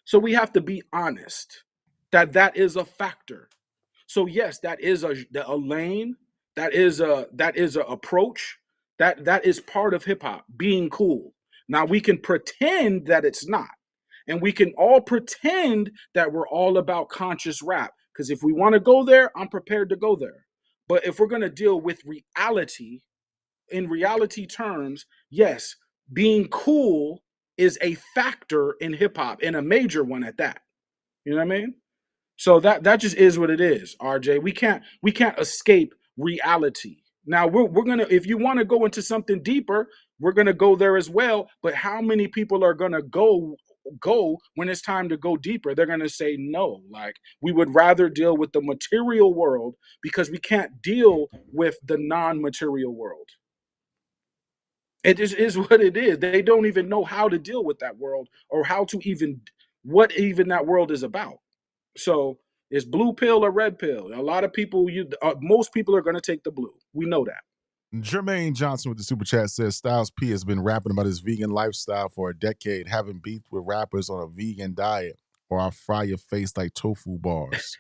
So we have to be honest that that is a factor. So yes, that is a lane, that is a approach, that is part of hip hop being cool. Now we can pretend that it's not, and we can all pretend that we're all about conscious rap. Because if we want to go there, I'm prepared to go there. But if we're gonna deal with reality in reality terms, yes, being cool is a factor in hip hop and a major one at that. You know what I mean? So that just is what it is, RJ. We can't escape reality. Now we're gonna if you want to go into something deeper, we're gonna go there as well. But how many people are gonna go when it's time to go deeper? They're gonna say no. Like we would rather deal with the material world because we can't deal with the non-material world. It just is what it is. They don't even know how to deal with that world or how to even what even that world is about. So it's blue pill or red pill. A lot of people, most people are going to take the blue. We know that. Jermaine Johnson with the super chat says Styles P has been rapping about his vegan lifestyle for a decade, having beef with rappers on a vegan diet or I'll fry your face like tofu bars.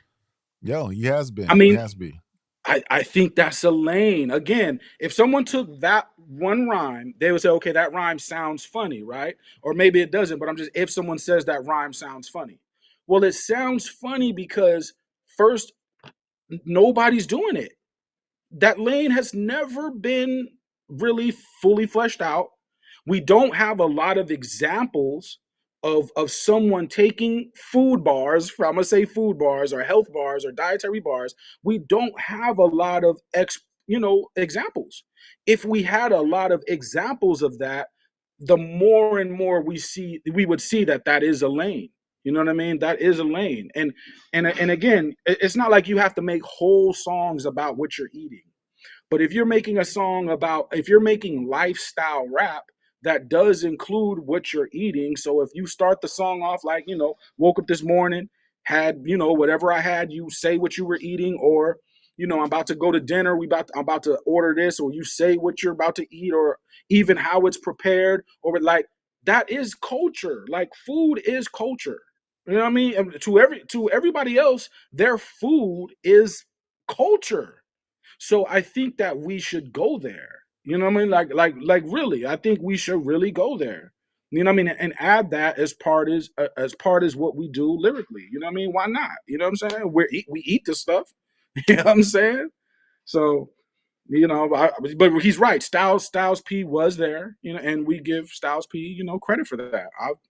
Yo, he has I been. He mean, has been. I think that's a lane. Again, if someone took that one rhyme, they would say, okay, that rhyme sounds funny, right? Or maybe it doesn't, but I'm just, if someone says that rhyme sounds funny. Well, it sounds funny because first, nobody's doing it. That lane has never been really fully fleshed out. We don't have a lot of examples of someone taking food bars, I'm gonna say food bars or health bars or dietary bars. We don't have a lot of examples. If we had a lot of examples of that, the more and more we would see that that is a lane. You know what I mean? That is a lane. And again, it's not like you have to make whole songs about what you're eating. But if you're making a song about, if you're making lifestyle rap, that does include what you're eating. So if you start the song off like, woke up this morning, had, whatever I had, you say what you were eating, or, I'm about to go to dinner, I'm about to order this, or you say what you're about to eat, or even how it's prepared, or like that is culture. Like food is culture. You know what I mean? And to everybody else, their food is culture. So I think that we should go there. You know what I mean? Like really, I think we should really go there. You know what I mean? And add that as part as what we do lyrically. You know what I mean? Why not? You know what I'm saying? We eat this stuff. You know what I'm saying? So but he's right. Styles P was there, and we give Styles P, credit for that.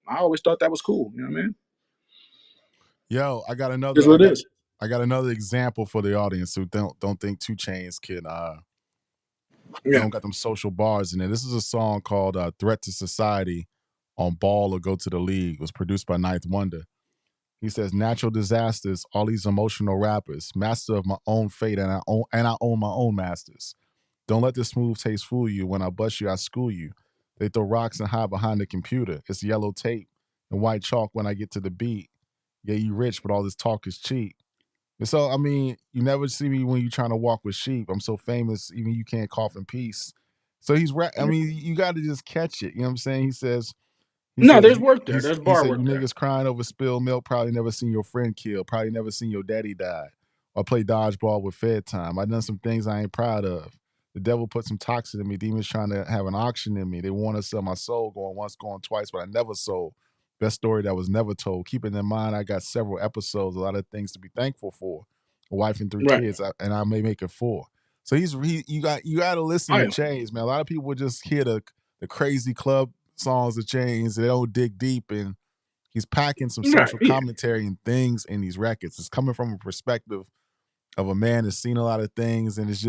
I always thought that was cool. You know what I mean? Yo, I got Is another. what it is. I got another example for the audience who don't think Two Chains can Yeah. don't got them social bars in it. This is a song called "Threat to Society" on Ball or Go to the League. It was produced by Ninth Wonder. He says, "Natural disasters, all these emotional rappers, master of my own fate, and I own my own masters. Don't let the smooth taste fool you. When I bust you, I school you. They throw rocks and hide behind the computer. It's yellow tape and white chalk when I get to the beat. Yeah, you rich, but all this talk is cheap. And so, I mean, you never see me when you're trying to walk with sheep. I'm so famous, even you can't cough in peace." So I mean, you got to just catch it. You know what I'm saying? He No, says there's work there. There's he bar said you work there. niggas crying over spilled milk probably never seen your friend killed, probably never seen your daddy die, or play dodgeball with Fed time. I done some things I ain't proud of. The devil put some toxin in me. Demons trying to have an auction in me. They want to sell my soul, going once, going twice, but I never sold. Best story that was never told. Keeping in mind, I got several episodes, a lot of things to be thankful for. a wife and three Right. kids, and I may make it four. So you got to listen I to am. Chainz, man. A lot of people just hear the crazy club songs of Chainz. They don't dig deep, and he's packing some Right. social Yeah. commentary and things in these records. It's coming from a perspective of a man that's seen a lot of things, and it's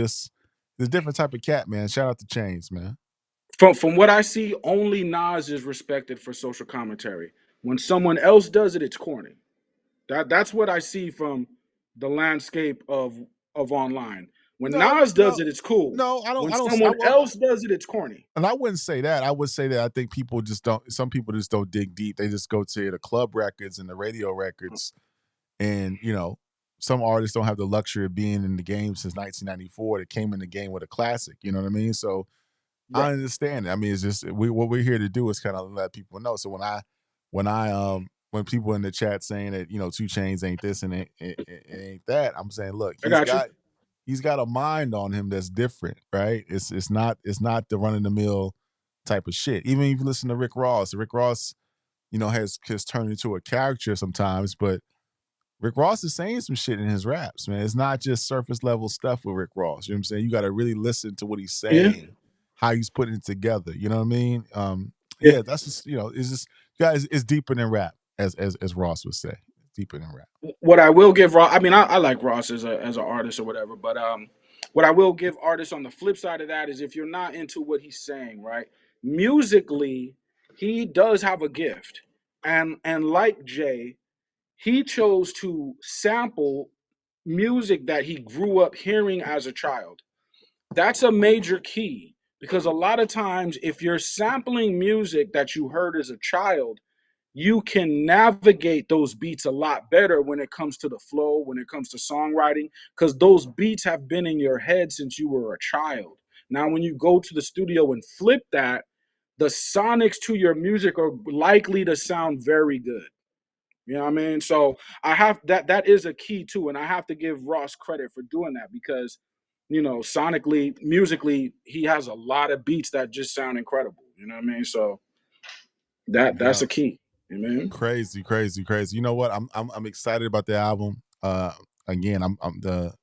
a different type of cat, man. Shout out to Chainz, man. From what I see, only Nas is respected for social commentary. When someone else does it, it's corny. That's what I see from the landscape of online. When No, Nas no, does it, it's cool. no. I don't. When I don't. someone else does it, it's corny. And I wouldn't say that. I would say that I think people just don't. Some people just don't dig deep. They just go to the club records and the radio records, and some artists don't have the luxury of being in the game since 1994. That came in the game with a classic. You know what I mean? So I Right. understand it. I mean, it's just what we're here to do is kind of let people know. So when people in the chat saying that Two Chains ain't this and it ain't that, I'm saying, look, I got you. he's got a mind on him that's different, right? It's not the run of the mill type of shit. Even if you listen to Rick Ross, has turned into a character sometimes, but Rick Ross is saying some shit in his raps, man. It's not just surface level stuff with Rick Ross. You know what I'm saying? You got to really listen to what he's Yeah. saying, how he's putting it together. You know what I mean? Yeah. Yeah, that's just it's just guys, it's deeper than rap, as Ross would say, deeper than rap. What I will give Ross, I mean, I like Ross as an artist or whatever, but what I will give artists on the flip side of that is if you're not into what he's saying, right? Musically, he does have a gift, and like Jay, he chose to sample music that he grew up hearing as a child. That's a major key because a lot of times, if you're sampling music that you heard as a child, you can navigate those beats a lot better when it comes to the flow, when it comes to songwriting, because those beats have been in your head since you were a child. Now, when you go to the studio and flip that, the sonics to your music are likely to sound very good. You know what I mean? So I have that is a key too, and I have to give Ross credit for doing that because sonically, musically, he has a lot of beats that just sound incredible. You know what I mean? So that's Yeah, a key. You know what I mean? crazy, crazy, crazy. You know what? I'm excited about the album. Again,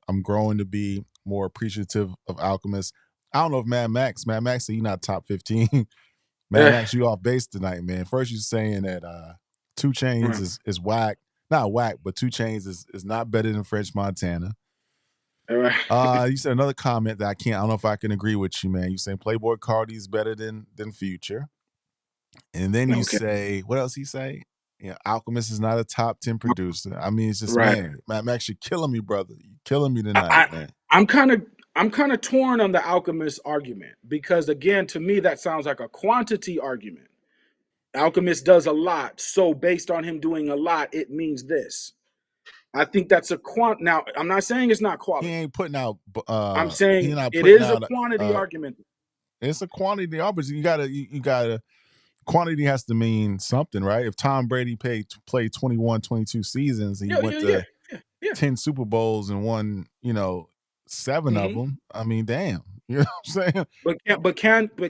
I'm growing to be more appreciative of Alchemist. I don't know if Mad Max said he's not top 15. Mad Yeah. Max, you off base tonight, man. First, you're saying that Two Chains Right. is whack, not whack, but Two Chains is not better than French Montana. Right. You said another comment that I don't know if I can agree with you, man. You saying Playboy Cardi is better than Future, and then you Okay. say what else? He say, Alchemist is not a top 10 producer. I mean, it's just Right. man, Mad Max, you're killing me, brother. You're killing me I, tonight, I man. I'm kind of torn on the Alchemist argument because again, to me, that sounds like a quantity argument. Alchemist does a lot, so based on him doing a lot, it means this. I think that's a quant. Now, I'm not saying it's not He quality. ain't putting out. I'm He saying not it putting is a out. quantity argument. It's a quantity opposite. You gotta quantity has to mean something, right? If Tom Brady played 21, 22 seasons and he Yeah, went yeah, yeah, to yeah, yeah. 10 Super Bowls and won, seven of hmm them, I mean, damn. You know what I'm saying? But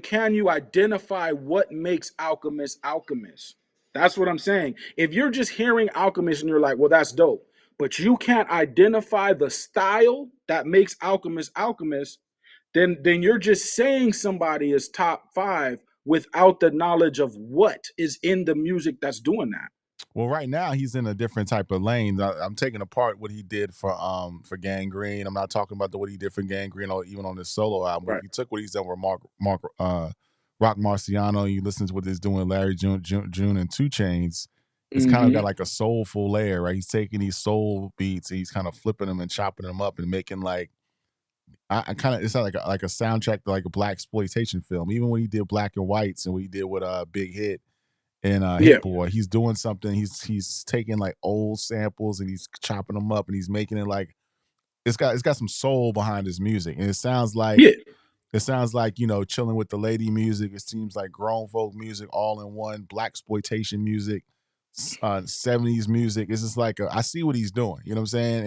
can you identify what makes Alchemist Alchemist? That's what I'm saying. If you're just hearing Alchemist and you're like, well, that's dope, but you can't identify the style that makes Alchemist Alchemist, then you're just saying somebody is top five without the knowledge of what is in the music that's doing that. Well, right now he's in a different type of lane. I'm taking apart what he did for Gangrene. I'm not talking about what he did for Gangrene or even on his solo album. But if Right. you took what he's done with Rock Marciano, and you listen to what he's doing with Larry June and Two Chains, it's kind of got hmm like a soulful layer, right? He's taking these soul beats and he's kind of flipping them and chopping them up and making like I kind of it's not like a soundtrack to like a black exploitation film. Even when he did Black and Whites and what he did with Big Hit and Yeah. Hit Boy, he's doing something. He's taking like old samples and he's chopping them up and he's making it like it's got some soul behind his music. And Yeah. it sounds like, chilling with the lady music. It seems like grown folk music all in one, black exploitation music, 70s music. It's just like I see what he's doing. You know what I'm saying?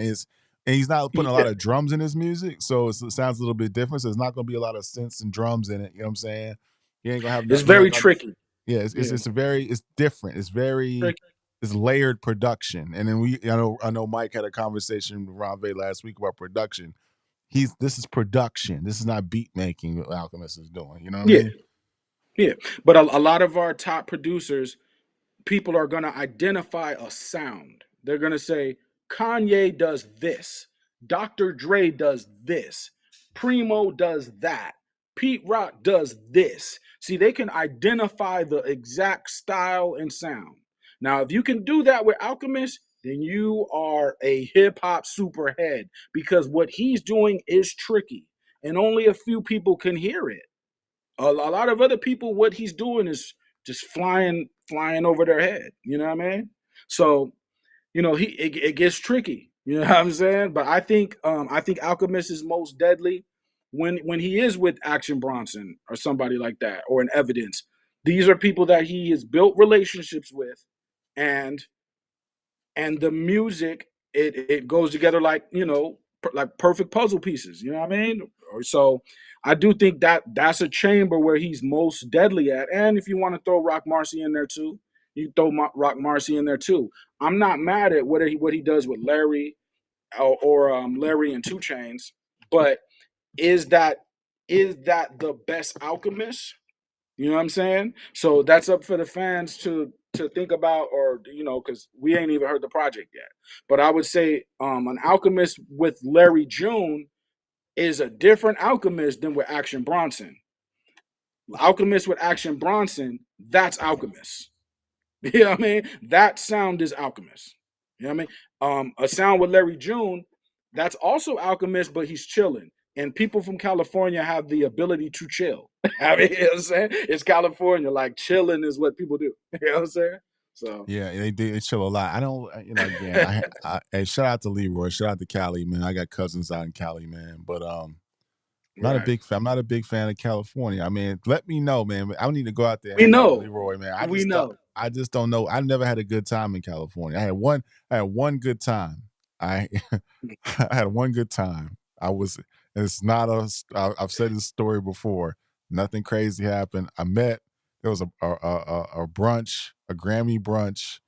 And he's not putting a lot Yeah. of drums in his music, so it sounds a little bit different. So it's not going to be a lot of synths and drums in it. You know what I'm saying? He ain't gonna have It's he very ain't gonna tricky. yeah, Yeah. it's different. It's very Tricky. it's layered production. And then I know Mike had a conversation with Ronve last week about production. This is production. This is not beat making what Alchemist is doing. You know what I Yeah, mean? yeah. But a lot of our top producers, people are going to identify a sound. They're going to say Kanye does this, Dr. Dre does this, Primo does that, Pete Rock does this. See, they can identify the exact style and sound. Now, if you can do that with Alchemist, then you are a hip hop superhead because what he's doing is tricky and only a few people can hear it. A lot of other people, what he's doing is just flying over their head. You know what I mean? So it gets tricky. You know what I'm saying? But I think Alchemist is most deadly when he is with Action Bronson or somebody like that or an Evidence. These are people that he has built relationships with, and the music, it goes together like like perfect puzzle pieces. You know what I mean? So I do think that that's a chamber where he's most deadly at. And if you want to throw Rock Marcy in there too, you throw Rock Marcy in there too. I'm not mad at what he does with Larry or Larry and Two Chains, but is that the best Alchemist? You know what I'm saying? So that's up for the fans to think about, or because we ain't even heard the project yet. But I would say an Alchemist with Larry June is a different Alchemist than with Action Bronson. Alchemist with Action Bronson, that's Alchemist. You know what I mean? That sound is Alchemist. You know what I mean? A sound with Larry June, that's also Alchemist, but he's chilling. And people from California have the ability to chill. I mean, you know what I'm saying? It's California. Like chilling is what people do. You know what I'm saying? So Yeah, they chill a lot. I don't, again, hey, shout out to Leroy, shout out to Cali, man. I got cousins out in Cali, man. But right. I'm not a big fan of California. I mean, let me know, man. I need to go out there and We hang out with know. Leroy, man. We know. I just don't know. I never had a good time in California. I had one good time. I I had one good time. It's not I've said this story before. Nothing crazy happened. There was a brunch, a Grammy brunch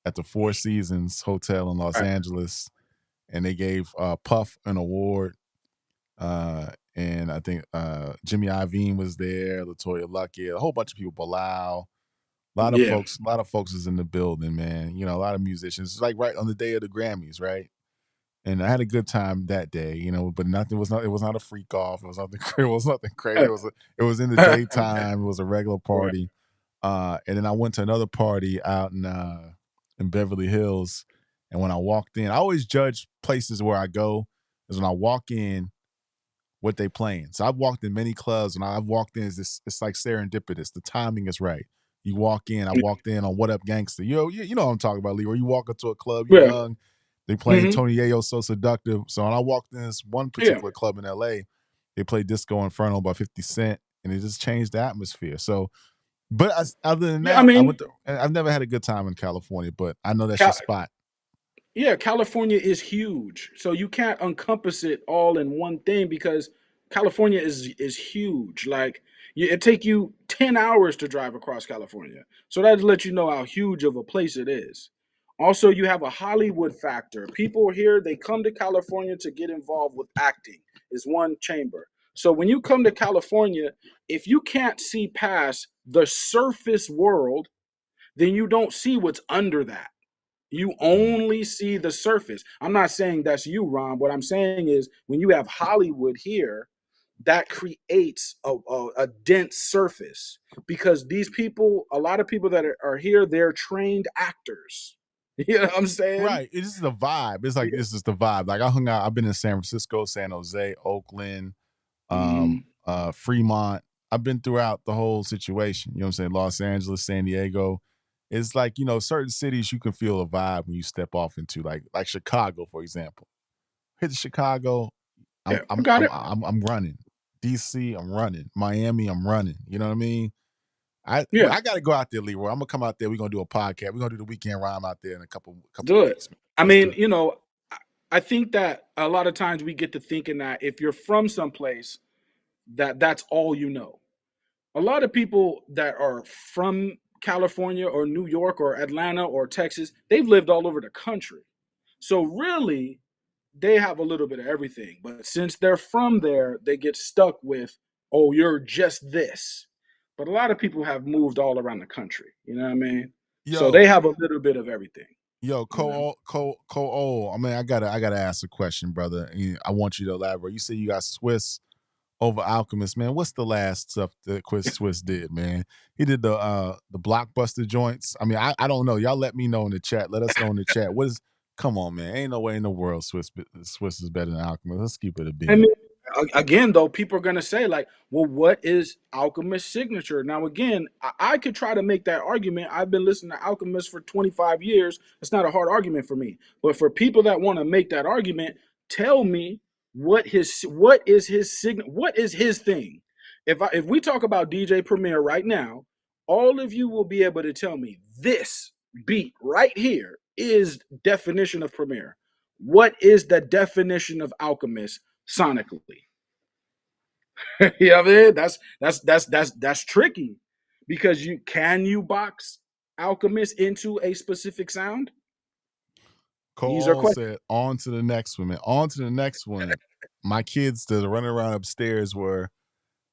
at the Four Seasons Hotel in Los Right. Angeles, and they gave Puff an award. And I think Jimmy Iovine was there, Latoya Luckett, a whole bunch of people, Bilal. Yeah. A lot of folks is in the building, man. A lot of musicians. It's like right on the day of the Grammys, right? And I had a good time that day, but it was not a freak off. It was nothing it was nothing crazy. It was in the daytime. It was a regular Right. party. And then I went to another party out in Beverly Hills. And when I walked in, I always judge places where I go is when I walk in what they playing. So I've walked in many clubs and I've walked in it's like serendipitous. The timing is right. You walk in, I walked in on What Up Gangster. You know what I'm talking about, Lee, where you walk into a club, you Yeah. young, they playing Hmm. Tony Yayo So Seductive. So when I walked in this one Yeah. particular club in LA, they played Disco Inferno by 50 Cent, and it just changed the atmosphere. So but other than Yeah. I that, mean, I've never had a good time in California, but I know that's your Cal- spot. yeah, California is huge. So you can't encompass it all in one thing because California is huge. Like it take you 10 hours to drive across California. So that lets you know how huge of a place it is. Also, you have a Hollywood factor. People here, they come to California to get involved with acting. Is one chamber. So when you come to California, if you can't see past the surface world, then you don't see what's under that. You Mm. only see the surface. I'm not saying that's you, Ron. What I'm saying is when you have Hollywood here, that creates a dense surface because these people, a lot of people that are here, they're trained actors. You know what I'm saying? Right. This is the vibe. It's like Yeah. this is the vibe. Like I've been in San Francisco, San Jose, Oakland, Hmm. Fremont. I've been throughout the whole situation. You know what I'm saying? Los Angeles, San Diego. It's like, certain cities you can feel a vibe when you step off into like Chicago, for example. Hit Chicago, Yeah, I got it. I'm running. DC, I'm running. Miami, I'm running. You know what I mean? Yeah, I gotta go out there, Leroy. I'm gonna come out there. We're gonna do a podcast. We're gonna do the weekend rhyme out there in a couple do it. weeks, man. I Let's mean, do it. I I think that a lot of times we get to thinking that if you're from someplace, that's all you know. A lot of people that are from California or New York or Atlanta or Texas. They've lived all over the country. So really, they have a little bit of everything. But since they're from there, they get stuck with, oh, you're just this. But a lot of people have moved all around the country. You know what I mean? So Yo, they have a little bit of everything. yo, You know? I mean, I gotta ask a question, brother. I want you to elaborate. You say you got Swiss over Alchemist, man. What's the last stuff that Chris Swiss did, man? He did the blockbuster joints. I mean, I don't know. Y'all let me know in the chat. Let us know in the chat. What is come on, man. Ain't no way in the world Swiss is better than Alchemist. Let's keep it a I bean. mean, again, though, people are gonna say like, "Well, what is Alchemist's signature?" Now, again, I could try to make that argument. I've been listening to Alchemist for 25 years. It's not a hard argument for me. But for people that want to make that argument, tell me what is his thing. If we talk about DJ Premier right now, all of you will be able to tell me this beat right here is definition of Premier. What is the definition of Alchemist sonically? You know what I mean? That's tricky because you box Alchemist into a specific sound? These are Cole questions. said, on to the next one, man. On to the next one. My kids that are running around upstairs were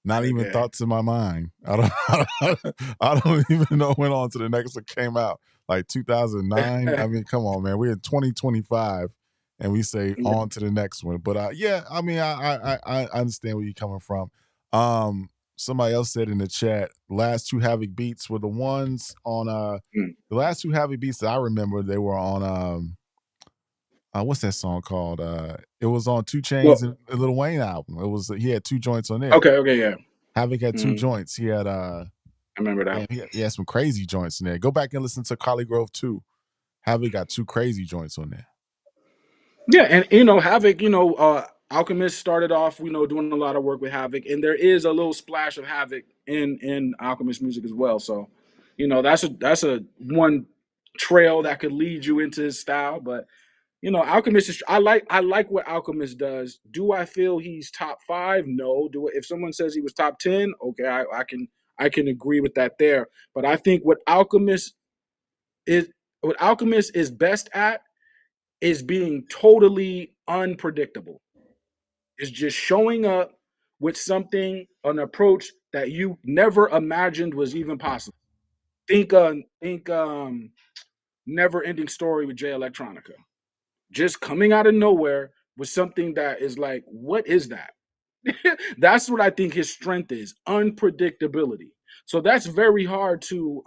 not even Okay. thoughts in my mind. I don't even know when On to the Next one came out. Like 2009. I mean, come on, man. We're in 2025 and we say Yeah. on to the next one. But yeah, I mean, I understand where you're coming from. Somebody else said in the chat, last two Havoc beats were the ones on Mm. the last two Havoc beats that I remember, they were on what's that song called? It was on Two Chains Well, and a Lil Wayne album. It was he had two joints on there. okay, yeah. Havoc had two Mhm. joints. He had I remember that. damn, he had some crazy joints in there. Go back and listen to Collie Grove too. Havoc got two crazy joints on there. Yeah, and Havoc, Alchemist started off, doing a lot of work with Havoc, and there is a little splash of Havoc in Alchemist music as well. So, that's a one trail that could lead you into his style. But Alchemist is I like what Alchemist does. Do I feel he's top five? No. If someone says he was top 10, okay, I can agree with that there. But I think is what Alchemist is best at is being totally unpredictable. It's just showing up with an approach that you never imagined was even possible. Think Never Ending Story with Jay Electronica. Just coming out of nowhere with something that is like, what is that? That's what I think his strength is, unpredictability. So that's very hard to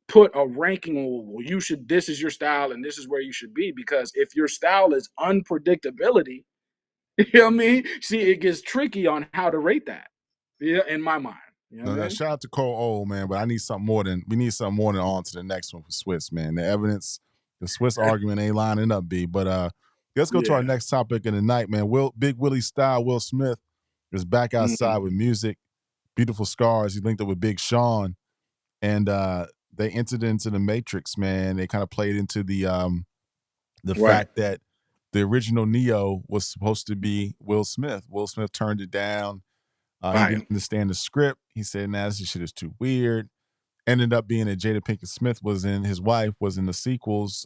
put a ranking on. Well, this is your style and this is where you should be, because if your style is unpredictability, you know what I mean? See, it gets tricky on how to rate that. Yeah, in my mind. You know No, what I no, mean? shout out to Cole Old, man, but I need something more than we need something more than on to the next one for Swiss, man. The evidence, the Swiss argument ain't lining up, B. But let's go to our Yeah. next topic of the night, man. Big Willie style, Will Smith is back outside Mhm. with music. Beautiful Scars. He linked up with Big Sean. And they entered into the Matrix, man. They kind of played into the Right. fact that the original Neo was supposed to be Will Smith. Will Smith turned it down. He Fire. didn't understand the script. He said, "Nah, this shit is too weird." Ended up being that Jada Pinkett Smith his wife was in the sequels,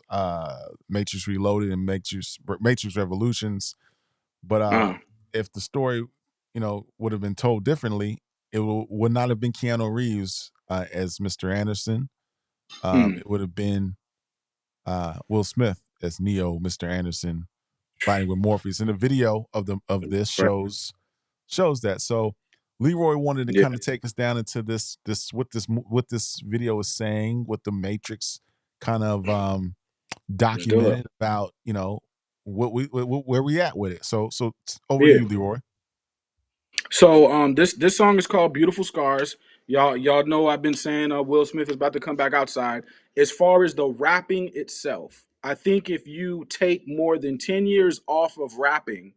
Matrix Reloaded and Matrix Revolutions. But Uh, if the story, would have been told differently, it would not have been Keanu Reeves as Mr. Anderson. mm, It would have been Will Smith as Neo, Mr. Anderson, fighting with Morpheus. And the video of this right. shows that. So Leroy wanted to Yeah. kind of take us down into this video is saying, what the Matrix kind of Let's do it. documented about, where we at with it. So over to Yeah. you, Leroy. So this song is called Beautiful Scars. Y'all know I've been saying Will Smith is about to come back outside. As far as the rapping itself, I think if you take more than 10 years off of rapping,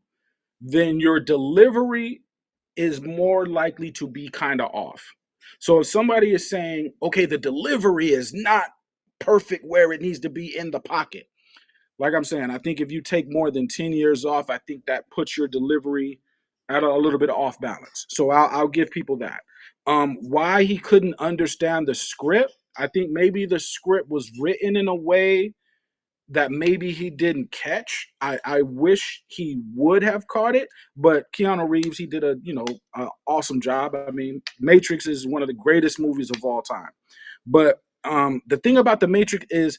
then your delivery is more likely to be kind of off. So if somebody is saying, okay, the delivery is not perfect where it needs to be in the pocket, like I'm saying, I think if you take more than 10 years off, I think that puts your delivery at a little bit off balance. So I'll give people that. Why he couldn't understand the script? I think maybe the script was written in a way that maybe he didn't catch. I wish he would have caught it, but Keanu Reeves, he did a awesome job. I mean, Matrix is one of the greatest movies of all time. But the thing about the Matrix is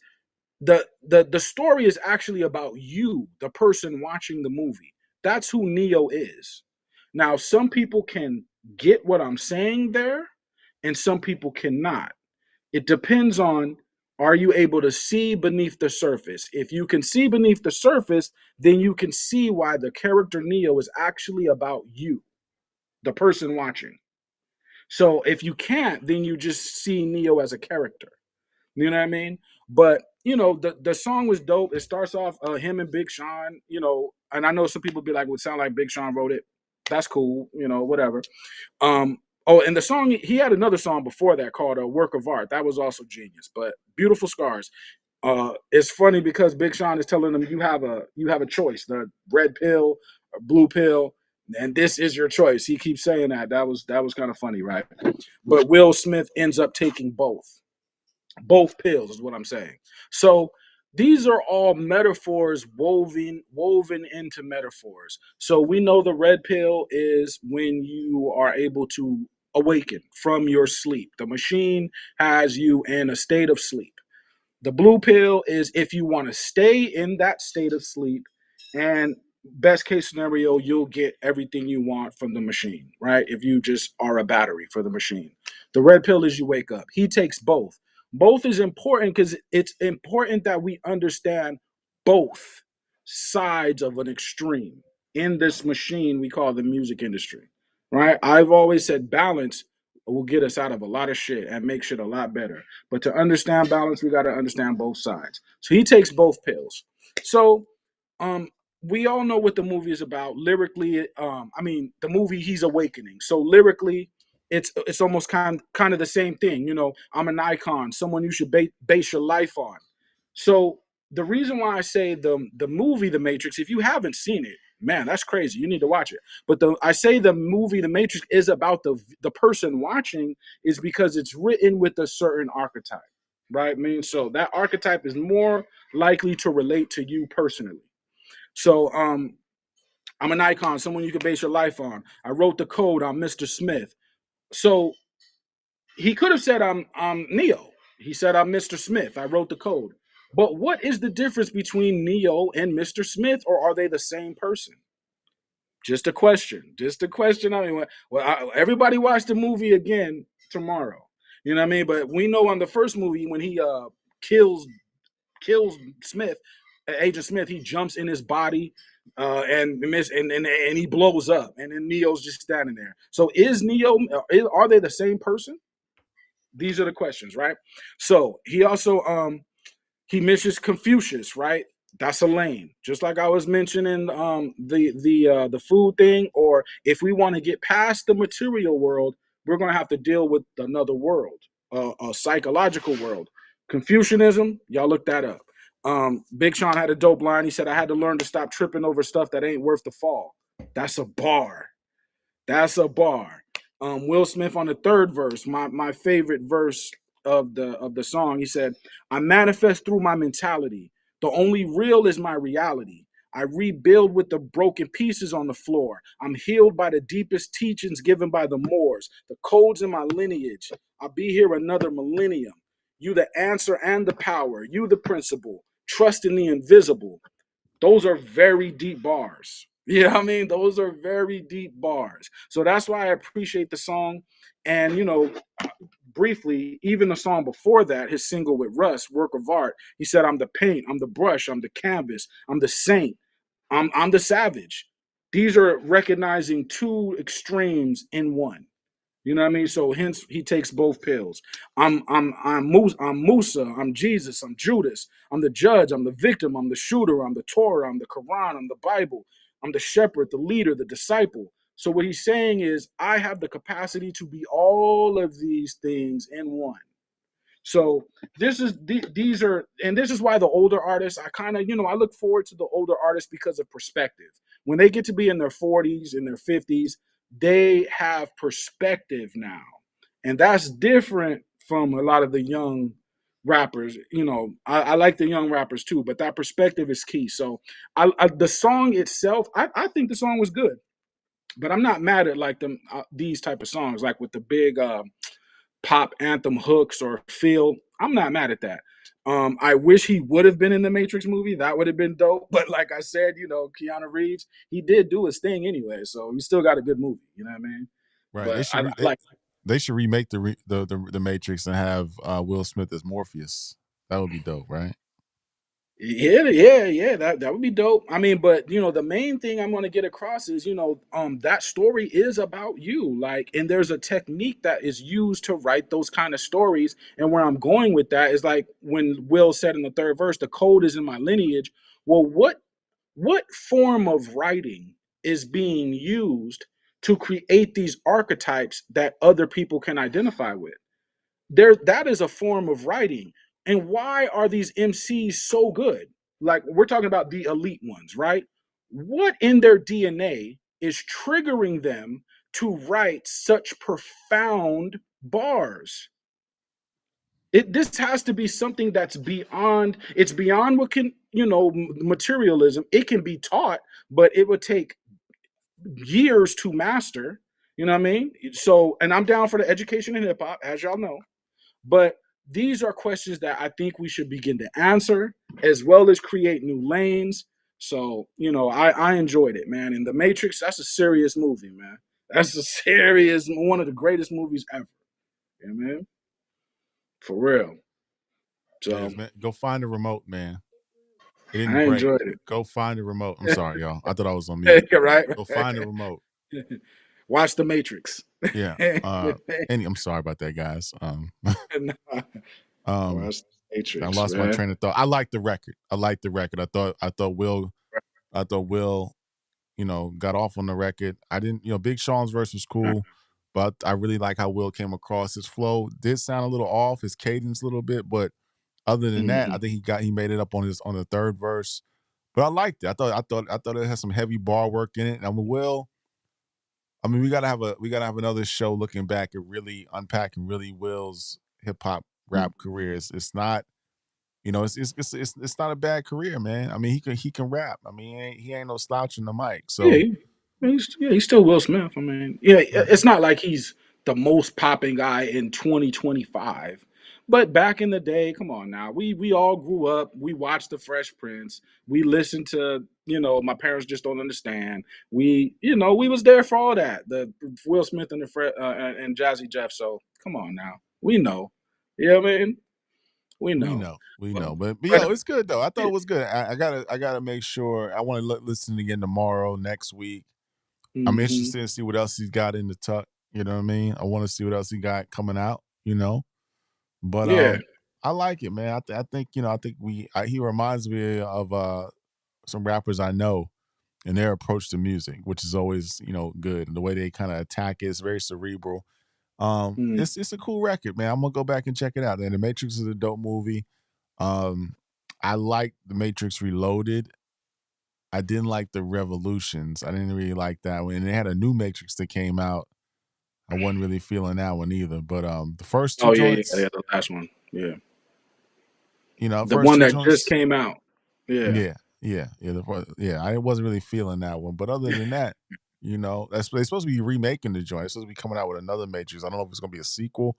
the story is actually about you, the person watching the movie. That's who Neo is. Now, some people can get what I'm saying there, and some people cannot. It depends on, are you able to see beneath the surface? If you can see beneath the surface, then you can see why the character Neo is actually about you, the person watching. So if you can't, then you just see Neo as a character. You know what I mean? But the song was dope. It starts off him and Big Sean, and I know some people be like, would sound like Big Sean wrote it. That's cool, whatever. Oh, and the song, he had another song before that called "A Work of Art." That was also genius. But "Beautiful Scars." It's funny because Big Sean is telling them, you have a choice: the red pill or blue pill, and this is your choice. He keeps saying that. That was kind of funny, right? But Will Smith ends up taking both pills is what I'm saying. So these are all metaphors woven into metaphors. So we know the red pill is when you are able to awaken from your sleep. The machine has you in a state of sleep. The blue pill is if you want to stay in that state of sleep, and best case scenario, you'll get everything you want from the machine, right? If you just are a battery for the machine. The red pill is you wake up. He takes both. Both is important because it's important that we understand both sides of an extreme in this machine we call the music industry, right? I've always said balance will get us out of a lot of shit and make shit a lot better. But to understand balance, we got to understand both sides. So he takes both pills. So um, we all know what the movie is about. Lyrically, I mean, the movie he's awakening. So lyrically, it's almost kind of the same thing. I'm an icon, someone you should base your life on. So the reason why I say the movie The Matrix, if you haven't seen it, man, that's crazy. You need to watch it. But I say the movie The Matrix is about the person watching is because it's written with a certain archetype, right? I mean, so that archetype is more likely to relate to you personally. So I'm an icon, someone you can base your life on. I wrote the code. I'm Mr. Smith. So he could have said I'm Neo. He said I'm Mr. Smith. I wrote the code. But what is the difference between Neo and Mr. Smith, or are they the same person? Just a question. Just a question. I mean, everybody watch the movie again tomorrow. You know what I mean? But we know on the first movie when he kills kills Smith, Agent Smith, he jumps in his body and he blows up, and then Neo's just standing there. So is Neo? Are they the same person? These are the questions, right? So he also he mentions Confucius, right? That's a lane. Just like I was mentioning the food thing, or if we want to get past the material world, we're gonna have to deal with another world, a psychological world. Confucianism, y'all look that up. Big Sean had a dope line. He said, "I had to learn to stop tripping over stuff that ain't worth the fall." That's a bar. That's a bar. Will Smith on the third verse, my favorite verse of the song. He said, "I manifest through my mentality. The only real is my reality. I rebuild with the broken pieces on the floor. I'm healed by the deepest teachings given by the Moors, the codes in my lineage. I'll be here another millennium. You the answer and the power. You the principle. Trust in the invisible." Those are very deep bars. You know what I mean? Those are very deep bars. So that's why I appreciate the song. And, briefly, even the song before that, his single with Russ, Work of Art, he said, "I'm the paint, I'm the brush, I'm the canvas, I'm the saint, I'm the savage." These are recognizing two extremes in one. You know what I mean? So hence he takes both pills. I'm Musa, I'm Jesus, I'm Judas, I'm the judge, I'm the victim, I'm the shooter, I'm the Torah, I'm the Quran, I'm the Bible, I'm the shepherd, the leader, the disciple. So what he's saying is I have the capacity to be all of these things in one. So these are, and this is why the older artists, I kind of, I look forward to the older artists because of perspective. When they get to be in their 40s, in their 50s, they have perspective now. And that's different from a lot of the young rappers. I like the young rappers too, but that perspective is key. So the song itself, I think the song was good, but I'm not mad at like these type of songs, like with the big pop anthem hooks or feel. I'm not mad at that. I wish he would have been in the Matrix movie. That would have been dope. But like I said, Keanu Reeves, he did do his thing anyway, so we still got a good movie. You know what I mean? Right. But I like. They should remake the Matrix and have Will Smith as Morpheus. That would be dope, right? Yeah, yeah, yeah. That would be dope. I mean, but the main thing I'm gonna get across is, that story is about you. Like, and there's a technique that is used to write those kind of stories. And where I'm going with that is like when Will said in the third verse, the code is in my lineage. Well, what form of writing is being used to create these archetypes that other people can identify with? That is a form of writing. And why are these MCs so good? Like, we're talking about the elite ones, right? What in their DNA is triggering them to write such profound bars? This has to be something that's beyond. It's beyond what can, materialism. It can be taught, but it would take years to master. You know what I mean? So, and I'm down for the education in hip hop, as y'all know. But these are questions that I think we should begin to answer, as well as create new lanes. So, I enjoyed it, man. And The Matrix, that's a serious movie, man. That's a serious, one of the greatest movies ever. Yeah, man. For real. It So is, man. Go find the remote, man. It didn't I break. enjoyed it. Go find the remote. I'm sorry, y'all. I thought I was on mute. Right? Go find the remote. Watch The Matrix. Yeah. I'm sorry about that, guys. Um, Watch The I Matrix, lost my man. train of thought. I like the record. I like the record. I thought Will got off on the record. I didn't, Big Sean's verse was cool, but I really like how Will came across. His flow did sound a little off, his cadence a little bit, but other than that, I Mhm. think he made it up on the third verse. But I liked it. I thought it had some heavy bar work in it. We gotta have another show looking back at really unpacking really Will's hip hop rap career. It's not, it's not a bad career, man. I mean, he can rap. I mean, he ain't no slouch in the mic. Yeah, So he's still Will Smith. I mean, yeah, yeah, it's not like he's the most popping guy in 2025. But back in the day, come on now, we all grew up. We watched The Fresh Prince. We listened to, my parents just don't understand. We was there for all that. The Will Smith and and Jazzy Jeff. So come on now, we know. You know what I mean? We we know. know, we But, know. But but yo, it's good though. I thought it was good. I gotta make sure. I want to listen again tomorrow, next week. I'm hmm interested to see what else he's got in the tuck. You know what I mean? I want to see what else he got coming out. But yeah. I like it, man. I think he reminds me of some rappers I know and their approach to music, which is always good. And the way they kind of attack it is very cerebral. Mm. It's a cool record, man. I'm gonna go back and check it out. And The Matrix is a dope movie. Um, I like The Matrix Reloaded. I didn't like the Revolutions. I didn't really like that one. And they had a new Matrix that came out. I wasn't really feeling that one either. But the first two Oh yeah, yeah, yeah. joints, The last one. Yeah. The first one two that just joints, came out. Yeah. yeah, yeah. I wasn't really feeling that one. But other than that, that's they're supposed to be remaking the joint. It's supposed to be coming out with another Matrix. I don't know if it's gonna be a sequel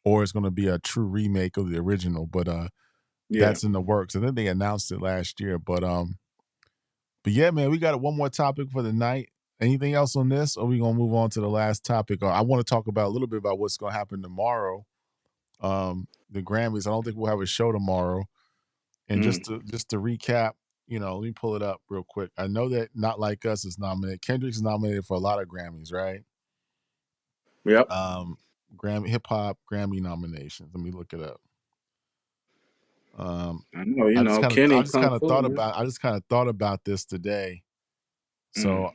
or it's gonna be a true remake of the original. But Yeah. that's in the works. I think they announced it last year. But yeah, man, we got one more topic for the night. Anything else on this, or we gonna move on to the last topic? I want to talk about a little bit about what's gonna happen tomorrow. The Grammys. I don't think we'll have a show tomorrow. And Mm. just to recap, let me pull it up real quick. I know that Not Like Us is nominated. Kendrick's nominated for a lot of Grammys, right? Yep. Grammy hip hop Grammy nominations. Let me look it up. Um, I know, I just kind of I Kenny just come kind of thought through. about I just kind of thought about this today. Mm. So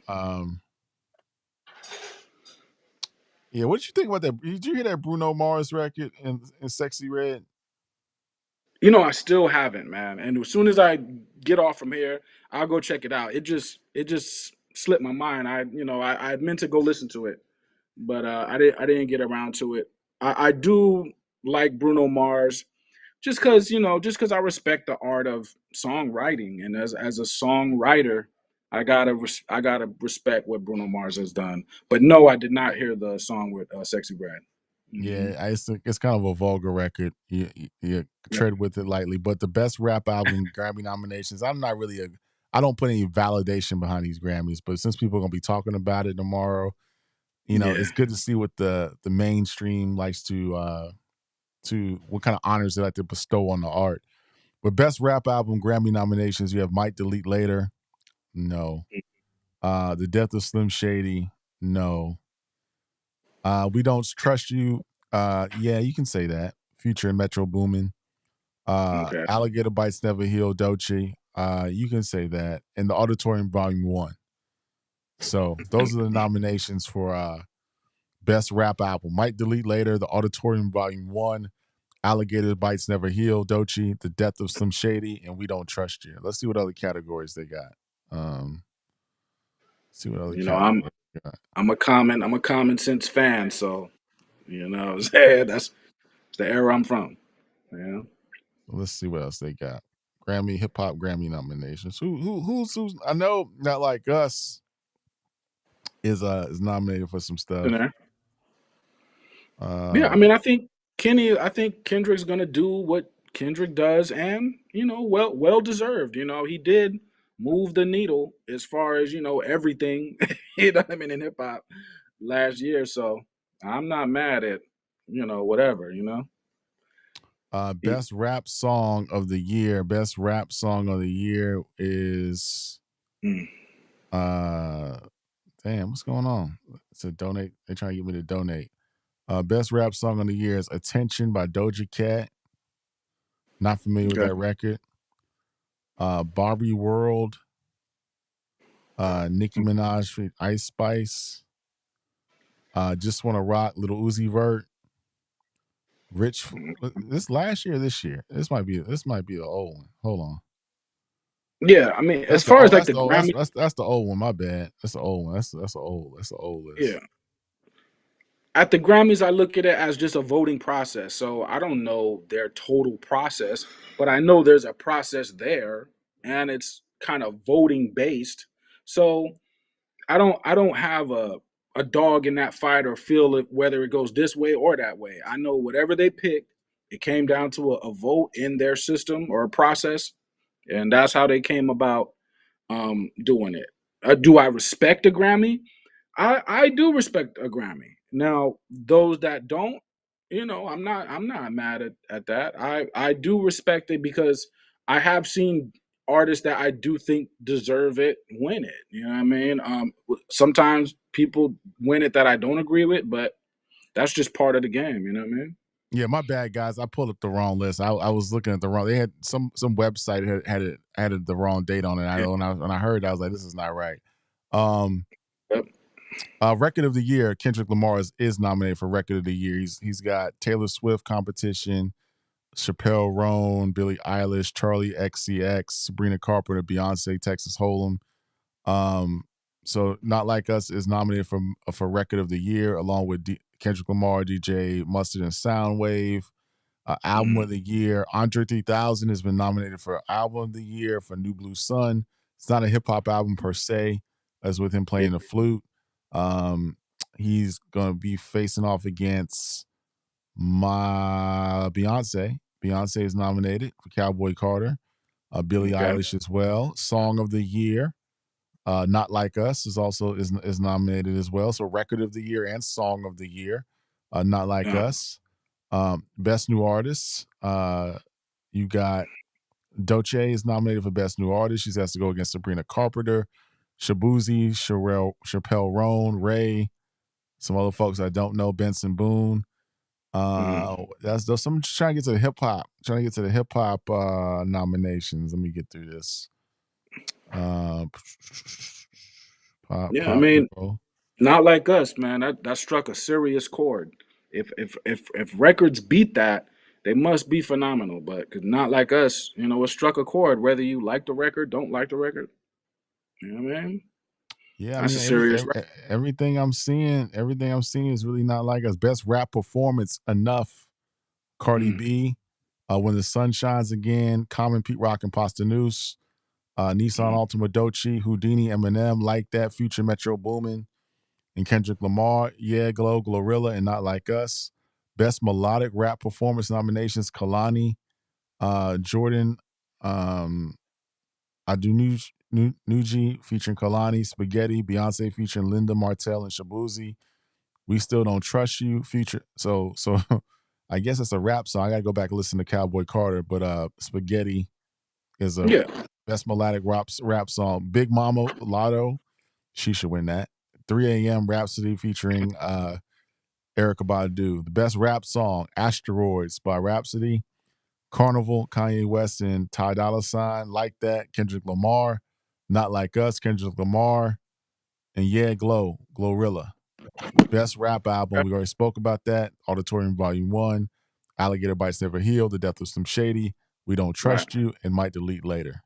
yeah, what did you think about that? Did you hear that Bruno Mars record in Sexy Red? I still haven't, man. And as soon as I get off from here, I'll go check it out. It just slipped my mind. I meant to go listen to it, but I didn't get around to it. I do. like Bruno Mars, just because I respect the art of songwriting, and as a songwriter, I gotta respect what Bruno Mars has done. But no, I did not hear the song with Sexy Red. Hmm. Yeah, it's kind of a vulgar record. You tread with it lightly. But the best rap album Grammy nominations, I don't put any validation behind these Grammys. But since people are gonna be talking about it tomorrow, Yeah. it's good to see what the mainstream likes to what kind of honors they like to bestow on the art. But best rap album Grammy nominations, you have Might Delete Later, no. The Death of Slim Shady, no. We Don't Trust You, yeah, you can say that. Future and Metro Boomin. Okay. Alligator Bites Never Heal, Doechii. You can say that. And the Auditorium Volume 1. So those are the nominations for best rap album. Might Delete Later, the Auditorium Volume 1, Alligator Bites Never Heal, Doechii, The Death of Slim Shady, and We Don't Trust You. Let's see what other categories they got. Um, see what other You know, I'm categories they got. I'm a common sense fan, so what I'm saying, that's the era I'm from. Yeah. Let's see what else they got. Grammy hip hop Grammy nominations. Who's I know Not Like Us is nominated for some You stuff. know? Yeah, I Uh mean, I think Kendrick's gonna do what Kendrick does, and well deserved. He did move the needle as far as everything. I mean, in hip hop last year, so I'm not mad at whatever. He- best rap song of the year. Best rap song of the year is mm, uh damn, what's going on? It's a donate. They're trying to get me to donate. Best rap song of the year is Attention by Doja Cat. Not familiar with okay. that record. Barbie World, Nicki Minaj feat. Ice Spice. Just Wanna Rock, Little Uzi Vert. This last year, this year. This might be the old one. Hold on. Yeah, I mean, as That's the far oh as like that's the the old that's Grammy, that's the old one. My bad. That's the old one. That's the old list. yeah. At the Grammys, I look at it as just a voting process. So I don't know their total process, but I know there's a process there, and it's kind of voting based. So I don't have a dog in that fight or feel it whether it goes this way or that way. I know whatever they picked, it came down to a vote in their system or a process, and that's how they came about doing it. Do I respect a Grammy? I do respect a Grammy. Now, those that don't, I'm not mad at that. I do respect it because I have seen artists that I do think deserve it win it. You know what I mean? Sometimes people win it that I don't agree with, but that's just part of the game. You know what I mean? Yeah, my bad, guys. I pulled up the wrong list. I was looking at the wrong. They had some website had the wrong date on it. Yeah. When I heard, I was like, this is not right. Um, Yep. Record of the year. Kendrick Lamar is nominated for Record of the Year. He's got Taylor Swift competition, Chappelle Roan, Billie Eilish, Charlie XCX, Sabrina Carpenter, Beyonce, Texas Hold'em. Um, so Not Like Us is nominated for Record of the Year, along with Kendrick Lamar, DJ Mustard, and Soundwave. Album Mhm. of the Year, Andre 3000 has been nominated for Album of the Year for New Blue Sun. It's not a hip hop album per se, as with him Yeah. playing the flute. Um, he's gonna be facing off against my Beyonce. Beyonce is nominated for Cowboy Carter. Billie Okay. Eilish as well. Song of the Year. Not Like Us is nominated as well. So Record of the Year and Song of the Year. Not Like Uh, Us. Best New Artist. You got Doechii is nominated for Best New Artist. She has to go against Sabrina Carpenter, Shabuzi, Chappelle Roan, Ray, some other folks I don't know, Benson Boone. mhm. That's those. I'm just trying to get to the hip hop. Trying to get to the hip hop nominations. Let me get through this. Uh, pop Yeah. I pop mean, duo. not like us, man. That struck a serious chord. If records beat that, they must be phenomenal. But 'cause not like us, it struck a chord. Whether you like the record, don't like the record, you know what I mean? Yeah, I That's mean a serious. everything I'm seeing is really Not Like Us. Best rap performance, Enough, Cardi Mm. B, When the Sun Shines Again, Common, Pete Rock, and Pasta Noose, Nissan Mm. Altima Dochi, Houdini, Eminem, Like That, Future, Metro Boomin, and Kendrick Lamar, Yeah, Glow, Glorilla, and Not Like Us. Best Melodic Rap Performance nominations, Kalani, Jordan, um, Nuji featuring Kalani, Spaghetti, Beyonce featuring Linda Martell and Shabuzi. We Still Don't Trust You feature. So I guess it's a rap song. I gotta go back and listen to Cowboy Carter, but Spaghetti is a Yeah. best melodic rap song. Big Mama Lotto, she should win that. 3 a.m. Rhapsody featuring Erica Badu. The best rap song, Asteroids by Rhapsody. Carnival, Kanye West and Ty Dolla Sign. Like That, Kendrick Lamar. Not Like Us, Kendrick Lamar. And Yeah, Glow, Glorilla. Best rap album, we already spoke about that. Auditorium Volume 1. Alligator Bites Never Heal, The Death of Slim Shady. We Don't Right. Trust You, and Might Delete Later.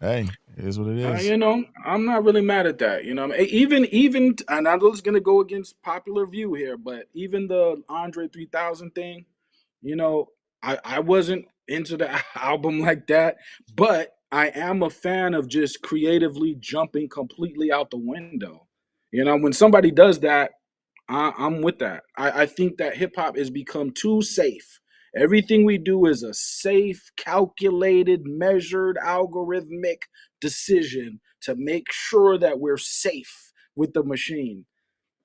Hey, it is what it is. You know, I'm not really mad at that. You know, even, and I'm just gonna go against popular view here, but even the Andre 3000 thing, you know, I wasn't into the album like that, but I am a fan of just creatively jumping completely out the window. You know, when somebody does that, I'm with that. I think that hip hop has become too safe. Everything we do is a safe, calculated, measured, algorithmic decision to make sure that we're safe with the machine.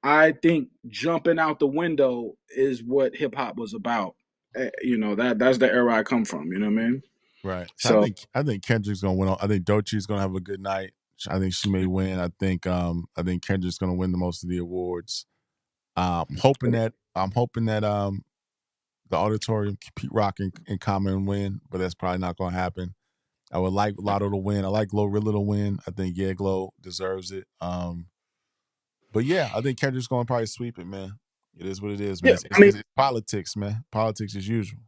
I think jumping out the window is what hip hop was about. You know, that's the era I come from. You know what I mean? Right. So So I think Kendrick's gonna win. I think Dochi's gonna have a good night. I think she may win. I think Kendrick's gonna win the most of the awards. I'm hoping that the auditorium Pete Rock and Common win, but that's probably not gonna happen. I would like Lotto to win. I like Glorilla to win. I think Yeah Glow deserves it. But yeah, I think Kendrick's gonna probably sweep it, man. It is what it is, man. yeah, I mean, It's politics, man. Politics as usual.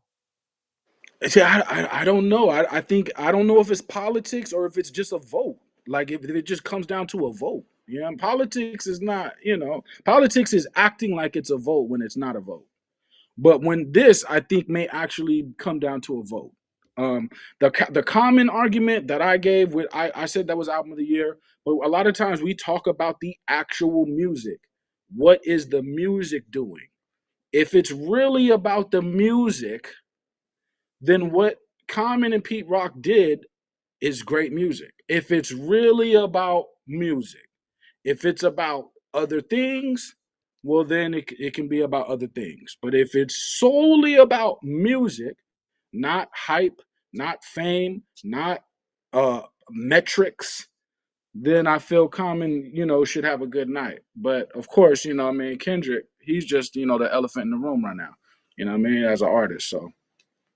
see, I don't know. I think I don't know if it's politics or if it's just a vote. Like if it just comes down to a vote. Yeah, and politics is not. You know, politics is acting like it's a vote when it's not a vote. But when this, I think, may actually come down to a vote. Um, the common argument that I gave with I said that was album of the year, but a lot of times we talk about the actual music. What is the music doing? If it's really about the music, then what Common and Pete Rock did is great music. If it's really about music, if it's about other things, well, then it can be about other things. But if it's solely about music, not hype, not fame, not metrics, then I feel Common, should have a good night. But of course, I mean, Kendrick, he's just, the elephant in the room right now, I mean, as an artist. So,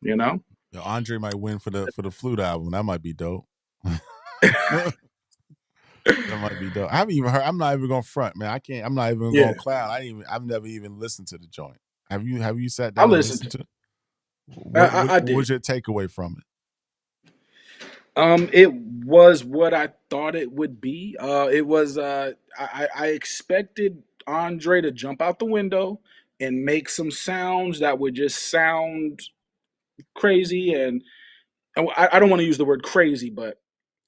you know? Yo, Andre might win for the flute album. That might be dope. That might be dope. I haven't even heard. I'm not even gonna front, man. I can't. I'm not even Yeah, gonna clown. I've never even listened to the joint. Have you sat I down and listened listened to to it? I What did. was your takeaway from it? It was what I thought it would be. It was I expected Andre to jump out the window and make some sounds that would just sound crazy, and I don't want to use the word crazy, but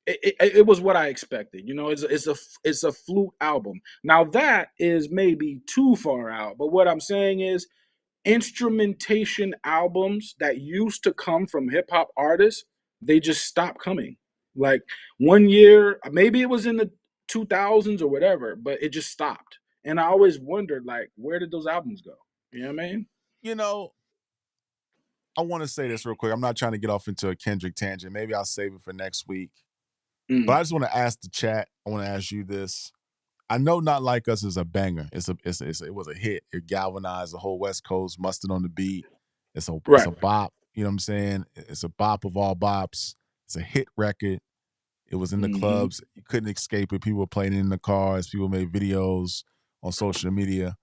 it was what I expected. It's a flute album. Now that is maybe too far out, but what I'm saying is instrumentation albums that used to come from hip hop artists, they just stopped coming. Like one year, maybe it was in the 2000s or whatever, but it just stopped. And I always wondered, like, where did those albums go? You know what I mean? You know, I want to say this real quick. I'm not trying to get off into a Kendrick tangent. Maybe I'll save it for next week. But Mm, I just want to ask the chat. I want to ask you this. I know "Not Like Us" is a banger. It was a hit. It galvanized the whole West Coast. Mustard on the beat. It's right. a bop. You know what I'm saying? It's a bop of all bops. It's a hit record. It was in the Hmm. clubs. You couldn't escape it. People were playing it in the cars. People made videos on social media.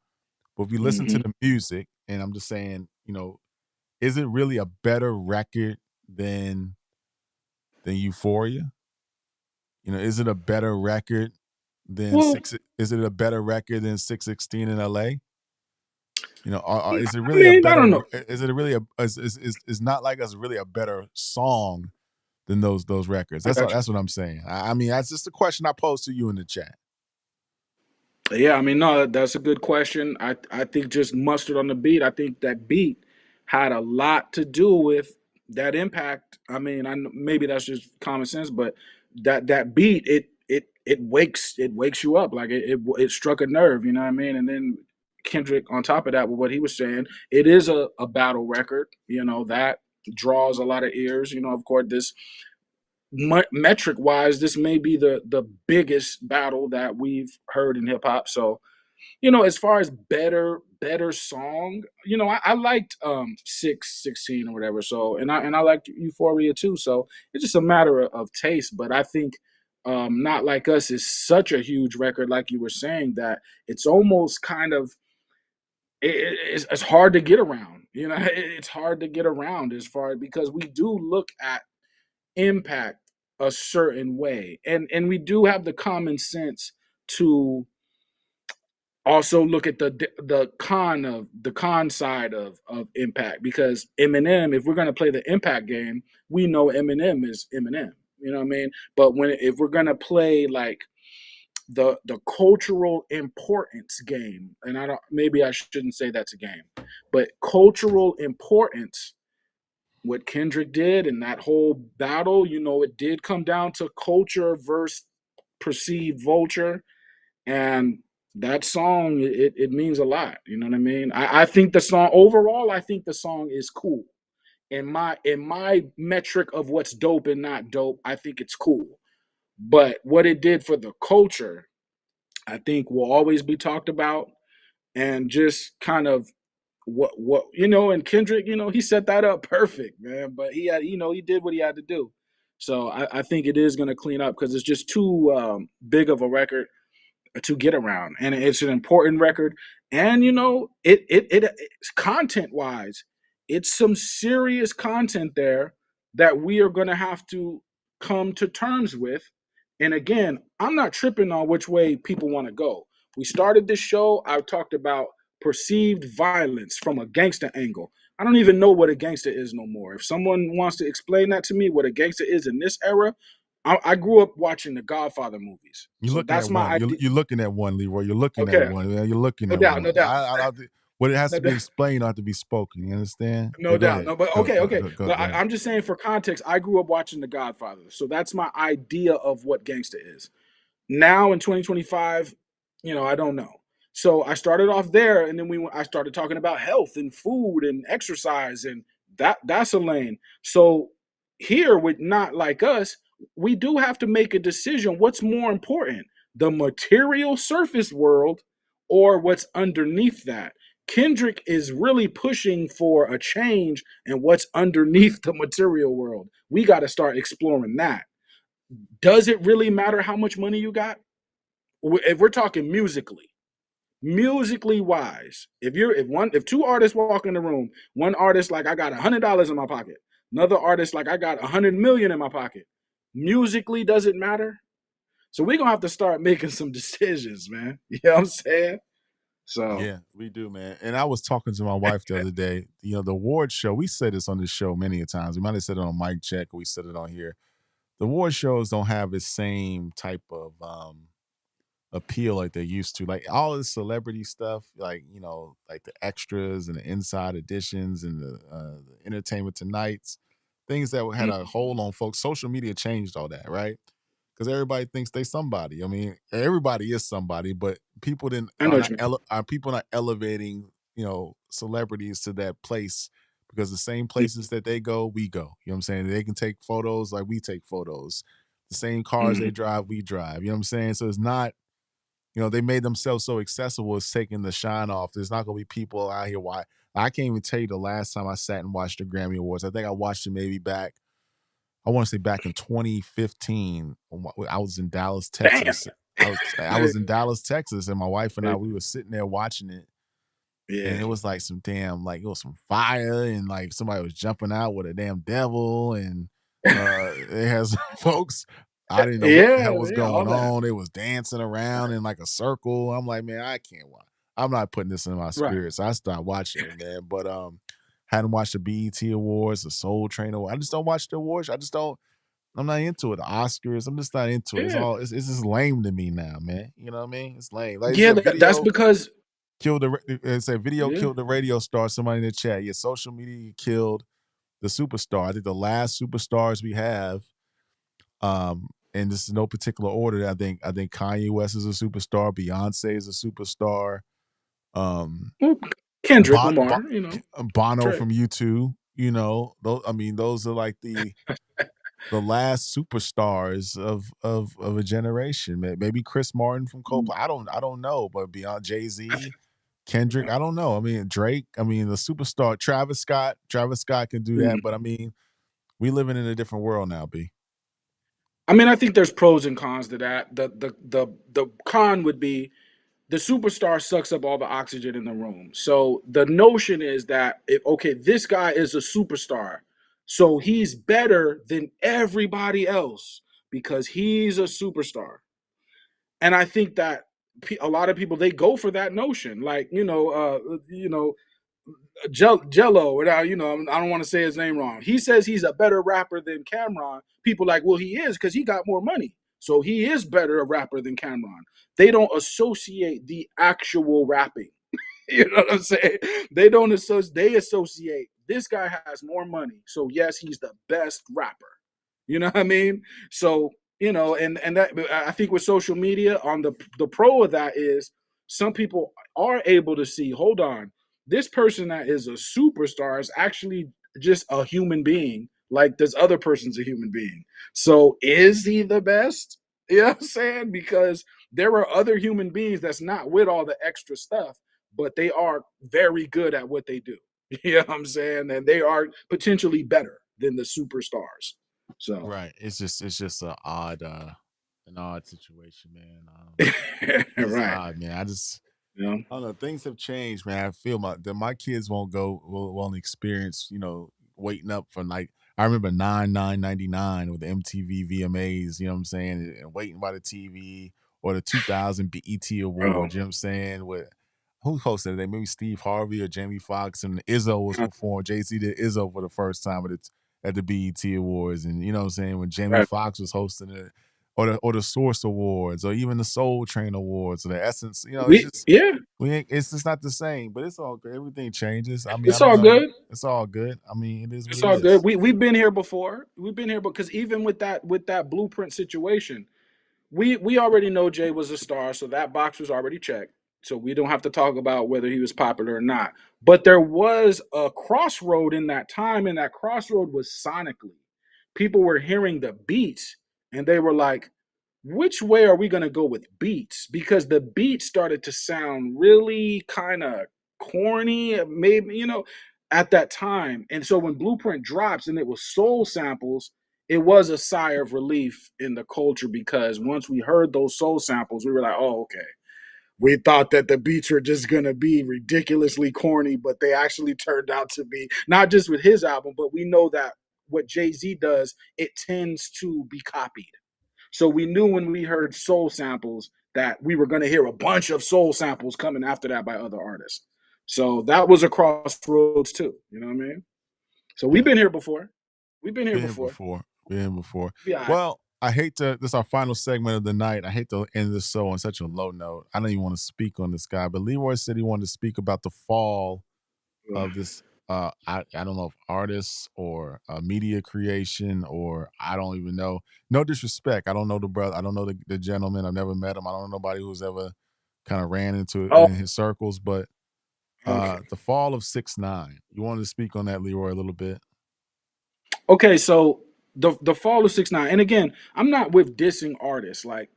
But if you listen to Hmm. the music, and I'm just saying, is it really a better record than Euphoria? Is it a better record than Well, six? Is it a better record than 616 in LA? Is it I really a mean, I don't better? know. Is it really a? Is not like us really a better song than those records? I got you. That's what I'm saying. I mean, that's just a question I posed to you in the chat. Yeah, I mean, no, that's a good question. I think just mustard on the beat. I think that beat had a lot to do with that impact. I mean, maybe that's just common sense, but that beat it wakes you up like it struck a nerve. You know what I mean? And then Kendrick on top of that with what he was saying, it is a battle record. You know that draws a lot of ears. You know, of course, this metric wise, this may be the biggest battle that we've heard in hip hop. So as far as better song, I liked 616 or whatever. So and I liked Euphoria too. So it's just a matter of taste. But I think Not Like Us is such a huge record, like you were saying, that it's almost kind of it's hard to get around. It's hard to get around as far because we do look at impact a certain way, and we do have the common sense to also look at the con side of impact, because Eminem, if we're going to play the impact game, we know Eminem is Eminem. You know what I mean? But if we're going to play like the cultural importance game, and I don't, maybe I shouldn't say that's a game, but cultural importance, what Kendrick did in that whole battle, it did come down to culture versus perceived vulture. And that song, it means a lot. You know what I mean? I think the song overall, I think the song is cool. In my metric of what's dope and not dope, I think it's cool. But what it did for the culture, I think will always be talked about. And just kind of and Kendrick, he set that up perfect, man. But he did what he had to do. So I think it is going to clean up because it's just too big of a record to get around, and it's an important record. And it's content wise, it's some serious content there that we are going to have to come to terms with. And again, I'm not tripping on which way people want to go. We started this show, I talked about perceived violence from a gangster angle. I don't even know what a gangster is no more. If someone wants to explain that to me, what a gangster is in this era, I grew up watching the Godfather movies, You're so looking at that's my one. idea. You're looking at one, Leroy. You're looking at Okay, one. Man. You're looking no at doubt, one. no doubt, What it has no to be doubt, explained, don't have to be spoken. You understand? no But go doubt. ahead. No, but Go okay, go okay. go go, But go ahead. I'm just saying for context. I grew up watching The Godfather, so that's my idea of what gangster is. Now in 2025, I don't know. So I started off there, and then I started talking about health and food and exercise, and that's a lane. So here with Not Like Us, we do have to make a decision. What's more important, the material surface world or what's underneath that? Kendrick is really pushing for a change in what's underneath the material world. We got to start exploring that. Does it really matter how much money you got? If we're talking musically wise, if two artists walk in the room, one artist like I got $100 in my pocket, another artist like I got 100 million in my pocket, musically does it matter? So we're gonna have to start making some decisions, man. You know what I'm saying? So Yeah, we do, man. And I was talking to my wife the other day. The award show. We said this on this show many a times. We might have said it on Mic Check. We said it on here. The award shows don't have the same type of appeal like they used to. Like all the celebrity stuff, like like the extras and the inside editions and the Entertainment Tonight's, things that had a hold on folks. Social media changed all that, right? Because everybody thinks they somebody. I mean, everybody is somebody, but people didn't I know are what not you are people not elevating celebrities to that place because the same mean. places that they go, we go. You know what I'm saying? They can take photos like we take photos. The same cars they Mhm. drive, we drive. You know what I'm saying? So it's not they made themselves so accessible. It's taking the shine off. There's not going to be people out here. Why? I can't even tell you the last time I sat and watched the Grammy Awards. I think I watched it maybe back. I want to say back in 2015. I was in Dallas, Damn. Texas. I was in Dallas, Texas, and my wife and I we were sitting there watching it, and Yeah. it was like some damn like it was some fire and like somebody was jumping out with a damn devil and it has folks I didn't know what the Yeah, hell was yeah, all going that. on. They was dancing around in like a circle. I'm like, man, I can't watch. I'm not putting this in my Right. spirit, so I stopped watching it, man. But hadn't watched the BET Awards, the Soul Train Award. I just don't watch the awards. I just don't. I'm not into it. The Oscars. I'm just not into it. It's Yeah. all. It's just lame to me now, man. You know what I mean? It's lame. Like I Yeah, said, that's video because killed the. It said video yeah. killed the radio star. Somebody in the chat. Yeah, social media killed the superstar. I think the last superstars we have, and this is no particular order. I think Kanye West is a superstar. Beyonce is a superstar. Um, Well, Kendrick bon, bon, Lamar, you know, Bono Drake. from U2. You know, those, I mean, those are like the last superstars of a generation. Maybe Chris Martin from Coldplay. I don't know, but beyond Jay Z, Kendrick, I don't know. I mean Drake. I mean the superstar Travis Scott. Travis Scott can do that, Mm. but I mean we living in a different world now. B. I mean, I think there's pros and cons to that. The con would be the superstar sucks up all the oxygen in the room. So the notion is that if, okay, this guy is a superstar, so he's better than everybody else because he's a superstar. And I think that a lot of people they go for that notion, like Jello, and I don't want to say his name wrong. He says he's a better rapper than Cameron. People like, well, he is because he got more money. So he is better a rapper than Cameron. They don't associate the actual rapping. You know what I'm saying? They don't associate. They associate this guy has more money, so yes, he's the best rapper. You know what I mean? So and that I think with social media, on the pro of that is some people are able to see. Hold on, this person that is a superstar is actually just a human being, like this other person's a human being. So is he the best? You know what I'm saying? Because there are other human beings that's not with all the extra stuff, but they are very good at what they do. You know what I'm saying? And they are potentially better than the superstars. So Right. It's just an odd situation, man. It's just right. odd, man. You know? I don't know. Things have changed, man. I feel my kids won't experience, waiting up for like I remember 9/9/99 with the MTV VMAs, you know what I'm saying, and waiting by the TV or the 2000 BET Bro. Awards, you know what I'm saying, with who hosted it? Maybe Steve Harvey or Jamie Foxx and Izzo was performing. Jay-Z did Izzo for the first time at the BET Awards, and you know what I'm saying, when Jamie Right. Foxx was hosting it, or the Source Awards, or even the Soul Train Awards, or the Essence. It's We just yeah, it's just not the same. But it's all good. Everything changes. I mean, I it's don't all know. good. It's all good. I mean, it is what It's it all good. is. We've been here before. We've been here because even with that blueprint situation, we already know Jay was a star, so that box was already checked. So we don't have to talk about whether he was popular or not. But there was a crossroad in that time, and that crossroad was sonically. People were hearing the beats, and they were like, which way are we going to go with beats? Because the beats started to sound really kind of corny, maybe, at that time. And so when Blueprint drops and it was soul samples, it was a sigh of relief in the culture because once we heard those soul samples, we were like, oh, okay. We thought that the beats were just going to be ridiculously corny, but they actually turned out to be not just with his album, but we know that what Jay-Z does, it tends to be copied. So we knew when we heard soul samples that we were going to hear a bunch of soul samples coming after that by other artists. So that was a crossroads too. You know what I mean? So we've Yeah, been here before. We've been here been before. before. Been before. Be all right. Well, I hate to. This is our final segment of the night. I hate to end this show on such a low note. I don't even want to speak on this guy, but Leroy said he wanted to speak about the fall of this I don't know if artists or media creation, or I don't even know. No disrespect. I don't know the brother. I don't know the gentleman. I've never met him. I don't know nobody who's ever kind of ran into Oh, in his circles, but okay. the fall of 6ix9ine. You wanted to speak on that, Leroy, a little bit? Okay, so the fall of 6ix9ine, and again, I'm not with dissing artists. Like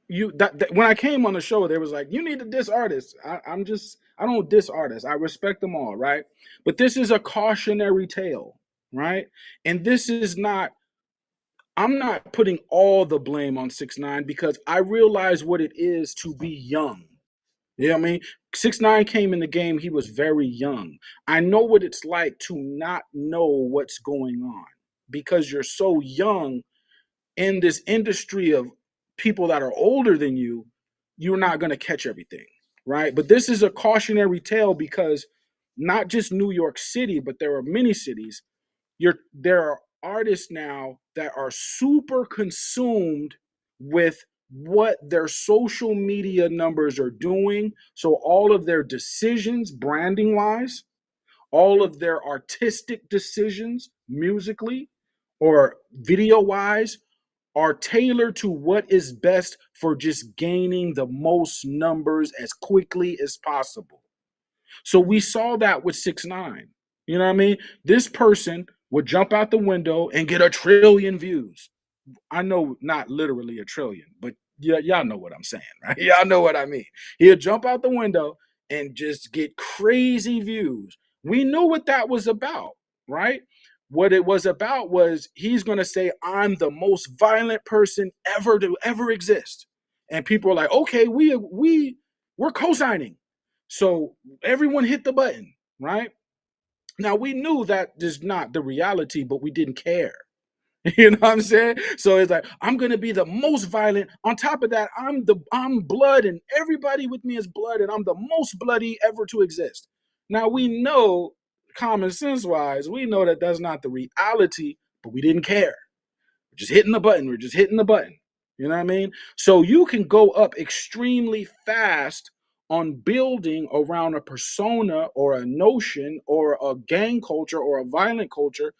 that when I came on the show, there was like, you need to diss artists. I don't diss artists. I respect them all, right? But this is a cautionary tale, right? And this is not I'm not putting all the blame on 6ix9ine because I realize what it is to be young. You know what I mean? 6ix9ine came in the game, he was very young. I know what it's like to not know what's going on because you're so young in this industry of people that are older than you, you're not going to catch everything. right? But this is a cautionary tale because not just New York City, but there are many cities. There are artists now that are super consumed with what their social media numbers are doing. So all of their decisions, branding wise, all of their artistic decisions, musically or video wise, are tailored to what is best for just gaining the most numbers as quickly as possible. So we saw that with 6ix9ine. You know what I mean? This person would jump out the window and get 1 trillion views. I know not literally 1 trillion, but yeah, y'all know what I'm saying, right? Y'all know what I mean. He'll jump out the window and just get crazy views. We knew what that was about, right? What it was about was he's gonna say, I'm the most violent person ever to ever exist. And people are like, okay, we're co-signing. So everyone hit the button, right? Now we knew that is not the reality, but we didn't care. You know what I'm saying? So it's like I'm gonna be the most violent. On top of that, I'm blood, and everybody with me is blood, and I'm the most bloody ever to exist. Now we know, common sense wise, we know that that's not the reality, but we didn't care. We're just hitting the button. We're just hitting the button. You know what I mean? So you can go up extremely fast on building around a persona or a notion or a gang culture or a violent culture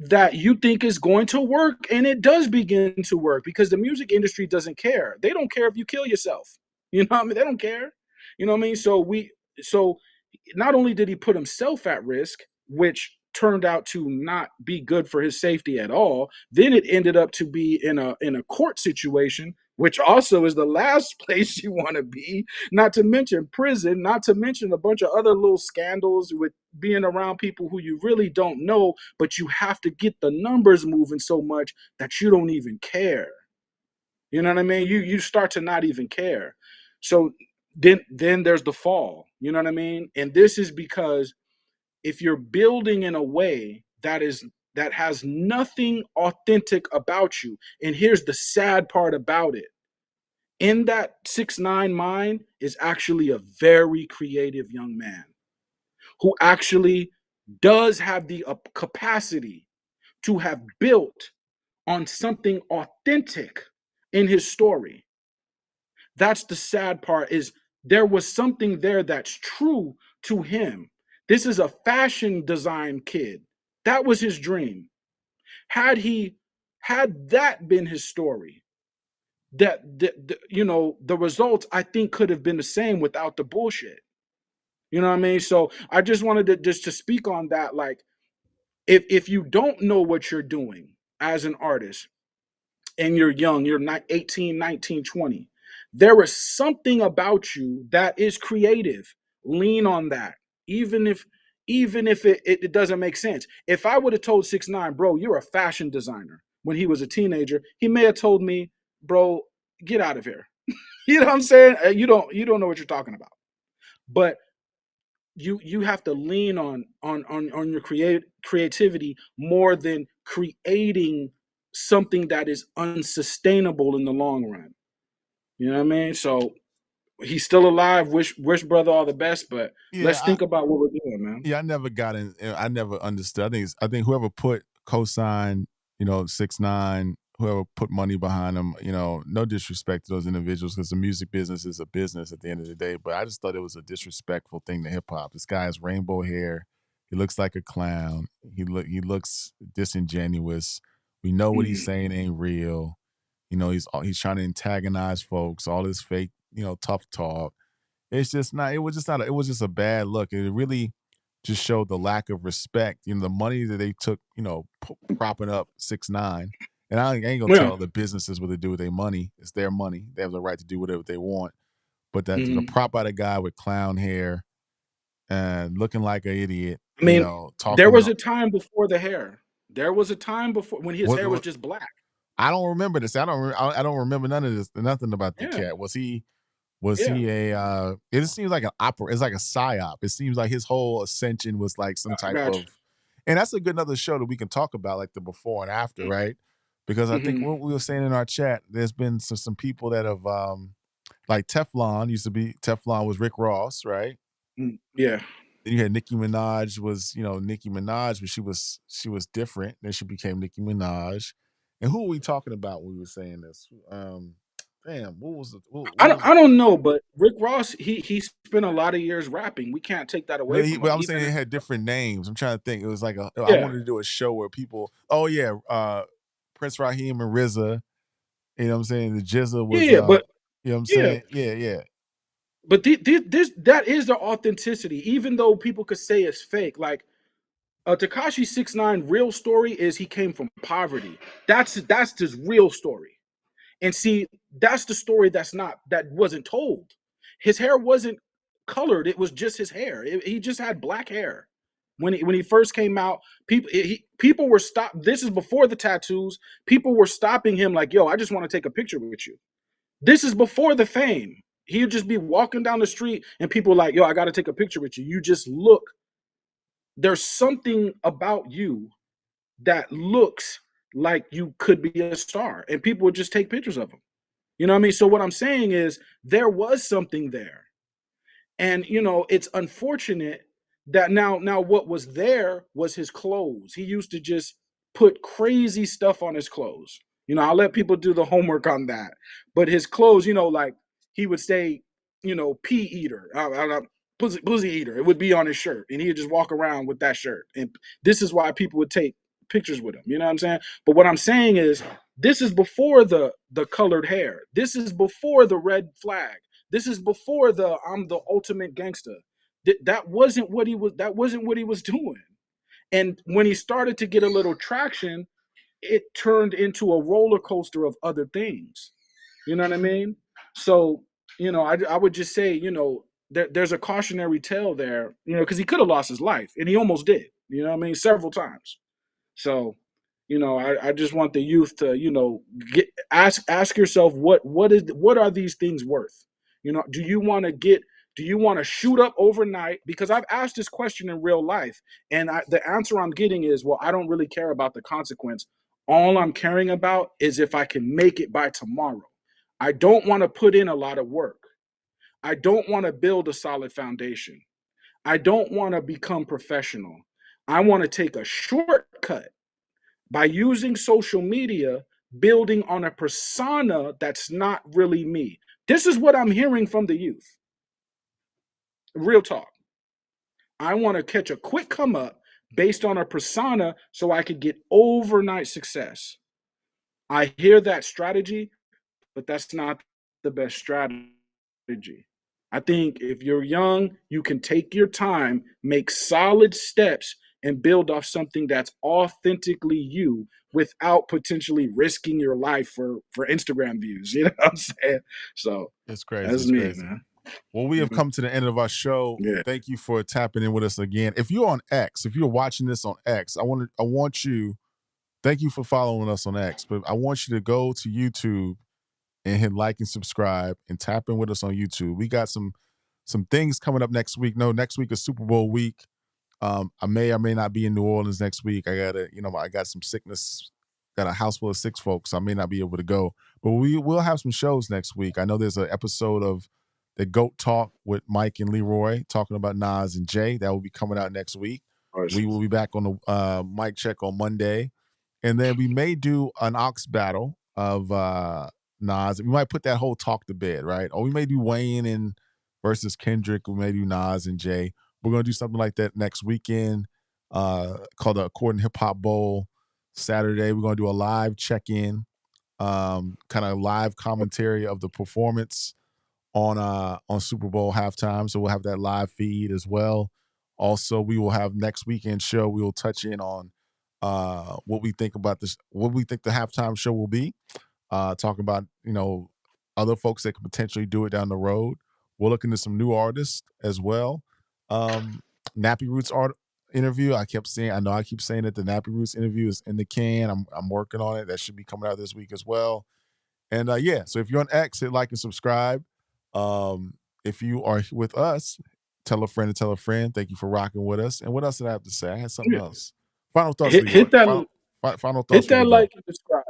that you think is going to work, and it does begin to work because the music industry doesn't care. They don't care if you kill yourself. You know what I mean? They don't care. You know what I mean? So not only did he put himself at risk, which turned out to not be good for his safety at all, then it ended up to be in a court situation, which also is the last place you want to be, not to mention prison, not to mention a bunch of other little scandals with being around people who you really don't know, but you have to get the numbers moving so much that you don't even care. You know what I mean? You start to not even care. So then there's the fall. You know what I mean? And this is because if you're building in a way that has nothing authentic about you, and here's the sad part about it. In that 6ix9ine mind is actually a very creative young man who actually does have the capacity to have built on something authentic in his story. That's the sad part is there was something there that's true to him. This is a fashion design kid. That was his dream. He had that been his story, the results I think could have been the same without the bullshit. You know what I mean? So I just wanted to just to speak on that. Like, if you don't know what you're doing as an artist, and you're young, you're not 18, 19, 20. There is something about you that is creative. Lean on that. Even if it doesn't make sense. If I would have told 6ix9ine, bro, you're a fashion designer when he was a teenager, he may have told me, bro, get out of here. You know what I'm saying? You don't know what you're talking about. But you have to lean on your creativity more than creating something that is unsustainable in the long run. You know what I mean? So he's still alive. Wish brother all the best, but Yeah, let's think about what we're doing, man. yeah, I never got in. I never understood. I think whoever put cosign, 6ix9ine, whoever put money behind them, no disrespect to those individuals because the music business is a business at the end of the day. But I just thought it was a disrespectful thing to hip hop. This guy has rainbow hair. He looks like a clown. He looks disingenuous. We know what he's Mhm. saying ain't real. He's trying to antagonize folks. All this fake, tough talk. It's just not. It was just not. It was just a bad look. It really just showed the lack of respect. The money that they took. Propping up 6ix9ine, and I ain't gonna Yeah. tell the businesses what to do with their money. It's their money. They have the right to do whatever they want. But that to Mhm. prop out a guy with clown hair and looking like an idiot. I mean, there Talking. was a time before the hair. There was a time before when his hair was What just black. I don't remember this. I don't remember none of this. Nothing about the Yeah. cat. Was Yeah. he a it seems like an opera, it's like a psyop. It seems like his whole ascension was like some I type got of, and that's a good another show that we can talk about, like the before and after, right? Because I you. think Mhm. what we were saying in our chat, there's been some people that have like Teflon used to be Teflon was Rick Ross, right? Yeah. Then you had Nicki Minaj was, Nicki Minaj, but she was different. Then she became Nicki Minaj. And who are we talking about when we were saying this? Damn, what was I don't know, but Rick Ross, he spent a lot of years rapping. We can't take that away but, from but him. I'm saying Even it had different names. I'm trying to think. It was like I yeah, wanted to do a show where people, oh yeah, Prince Raheem and RZA, you know what I'm saying? The Jizza yeah, was yeah, but you know what I'm yeah, saying? Yeah, yeah. but this that is the authenticity. Even though people could say it's fake, like Takashi 69 real story is he came from poverty. That's his real story. And see, that's the story that wasn't told. His hair wasn't colored; it was just his hair. He just had black hair when he first came out. People were stopped. This is before the tattoos. People were stopping him like, "Yo, I just want to take a picture with you." This is before the fame. He'd just be walking down the street, and people were like, "Yo, I got to take a picture with you. You just look. There's something about you that looks like you could be a star," and people would just take pictures of him. You know what I mean? So what I'm saying is there was something there. And it's unfortunate that now what was there was his clothes. He used to just put crazy stuff on his clothes. I'll let people do the homework on that. But his clothes, like he would say, pea eater, pussy eater. It would be on his shirt, and he would just walk around with that shirt. And this is why people would take pictures with him. You know what I'm saying? But what I'm saying is, this is before the colored hair. This is before the red flag. This is before the I'm the ultimate gangster. That wasn't what he was. That wasn't what he was doing. And when he started to get a little traction, it turned into a roller coaster of other things. You know what I mean? So, I would just say, there's a cautionary tale there, because he could have lost his life, and he almost did. You know what I mean? Several times. So, I just want the youth to, ask yourself what are these things worth? Do you want to shoot up overnight? Because I've asked this question in real life, and the answer I'm getting is, well, I don't really care about the consequence. All I'm caring about is if I can make it by tomorrow. I don't want to put in a lot of work. I don't want to build a solid foundation. I don't want to become professional. I want to take a shortcut by using social media, building on a persona that's not really me. This is what I'm hearing from the youth. Real talk. I want to catch a quick come up based on a persona so I could get overnight success. I hear that strategy, but that's not the best strategy. I think if you're young, you can take your time, make solid steps, and build off something that's authentically you without potentially risking your life for Instagram views. You know what I'm saying? So It's crazy. that's It's me, crazy. man. Well, we have Mhm. come to the end of our show. Yeah. Thank you for tapping in with us again. If you're on X, if you're watching this on X, I want you. Thank you for following us on X, but I want you to go to YouTube and hit like and subscribe and tap in with us on YouTube. We got some things coming up next week. No, next week is Super Bowl week. I may or may not be in New Orleans next week. I got some sickness, got a house full of sick folks. So I may not be able to go, but we will have some shows next week. I know there's an episode of the GOAT Talk with Mike and Leroy talking about Nas and Jay. That will be coming out next week. Nice. We will be back on the mic check on Monday. And then we may do an ox battle of Nas. We might put that whole talk to bed, right? Or we may do Wayne and versus Kendrick. We may do Nas and Jay. We're gonna do something like that next weekend, called the According Hip Hop Bowl. Saturday, we're gonna do a live check-in, kind of live commentary of the performance on Super Bowl halftime. So we'll have that live feed as well. Also, we will have next weekend show. We will touch in on what we think about this, what we think the halftime show will be. Talking about other folks that could potentially do it down the road. We'll look into some new artists as well. Um, Nappy Roots art interview. I know I keep saying that the Nappy Roots interview is in the can. I'm working on it. That should be coming out this week as well. And yeah, so if you're on X, hit like and subscribe. If you are with us, tell a friend to tell a friend. Thank you for rocking with us. And what else did I have to say? I had something Yeah. else. Final thoughts, Hit Leroy. hit that Final hit thoughts before we that go. like and subscribe.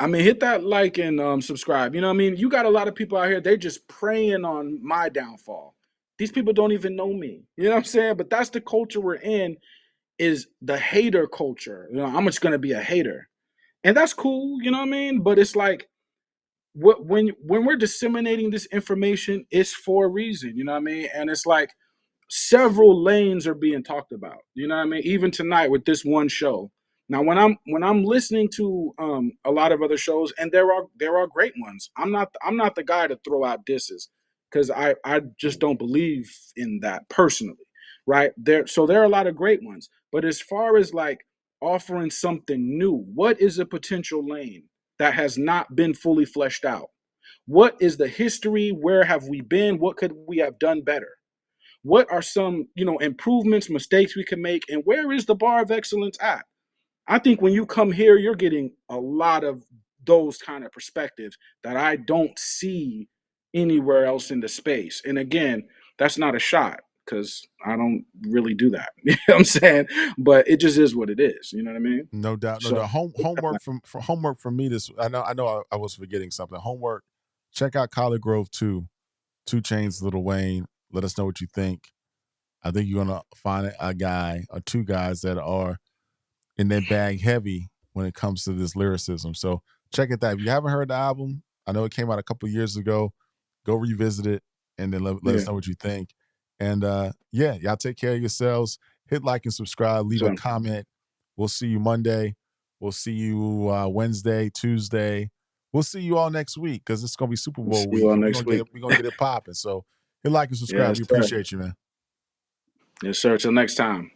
I mean, hit that like and subscribe. You know what I mean? You got a lot of people out here, they're just preying on my downfall. These people don't even know me. You know what I'm saying? But that's the culture we're in, is the hater culture. You know, I'm just gonna be a hater. And that's cool, you know what I mean? But it's like when we're disseminating this information, it's for a reason, you know what I mean? And it's like several lanes are being talked about. You know what I mean? Even tonight with this one show. Now, when I'm listening to a lot of other shows, and there are great ones. I'm not the guy to throw out disses because I just don't believe in that personally, right? There are a lot of great ones, but as far as like offering something new, what is a potential lane that has not been fully fleshed out? What is the history? Where have we been? What could we have done better? What are some improvements, mistakes we can make, and where is the bar of excellence at? I think when you come here, you're getting a lot of those kind of perspectives that I don't see anywhere else in the space. And again, that's not a shot because I don't really do that. You know what I'm saying? But it just is what it is. You know what I mean? No doubt, no So doubt. Homework for homework for me this. I was forgetting something. Homework. Check out Collard Grove 2, 2 Chainz, Little Wayne. Let us know what you think. I think you're gonna find a guy or two guys that are in their bag heavy when it comes to this lyricism. So check it out. If you haven't heard the album, I know it came out a couple years ago. Go revisit it and then let yeah. us know what you think. And yeah, y'all take care of yourselves. Hit like and subscribe. Leave a So comment. We'll see you Monday. We'll see you Wednesday, Tuesday. We'll see you all next week because it's gonna be Super we'll see Bowl you week all and next week. we're gonna get it popping. So hit like and subscribe. Yes, We sir. appreciate you, man. Yes, sir. Till next time.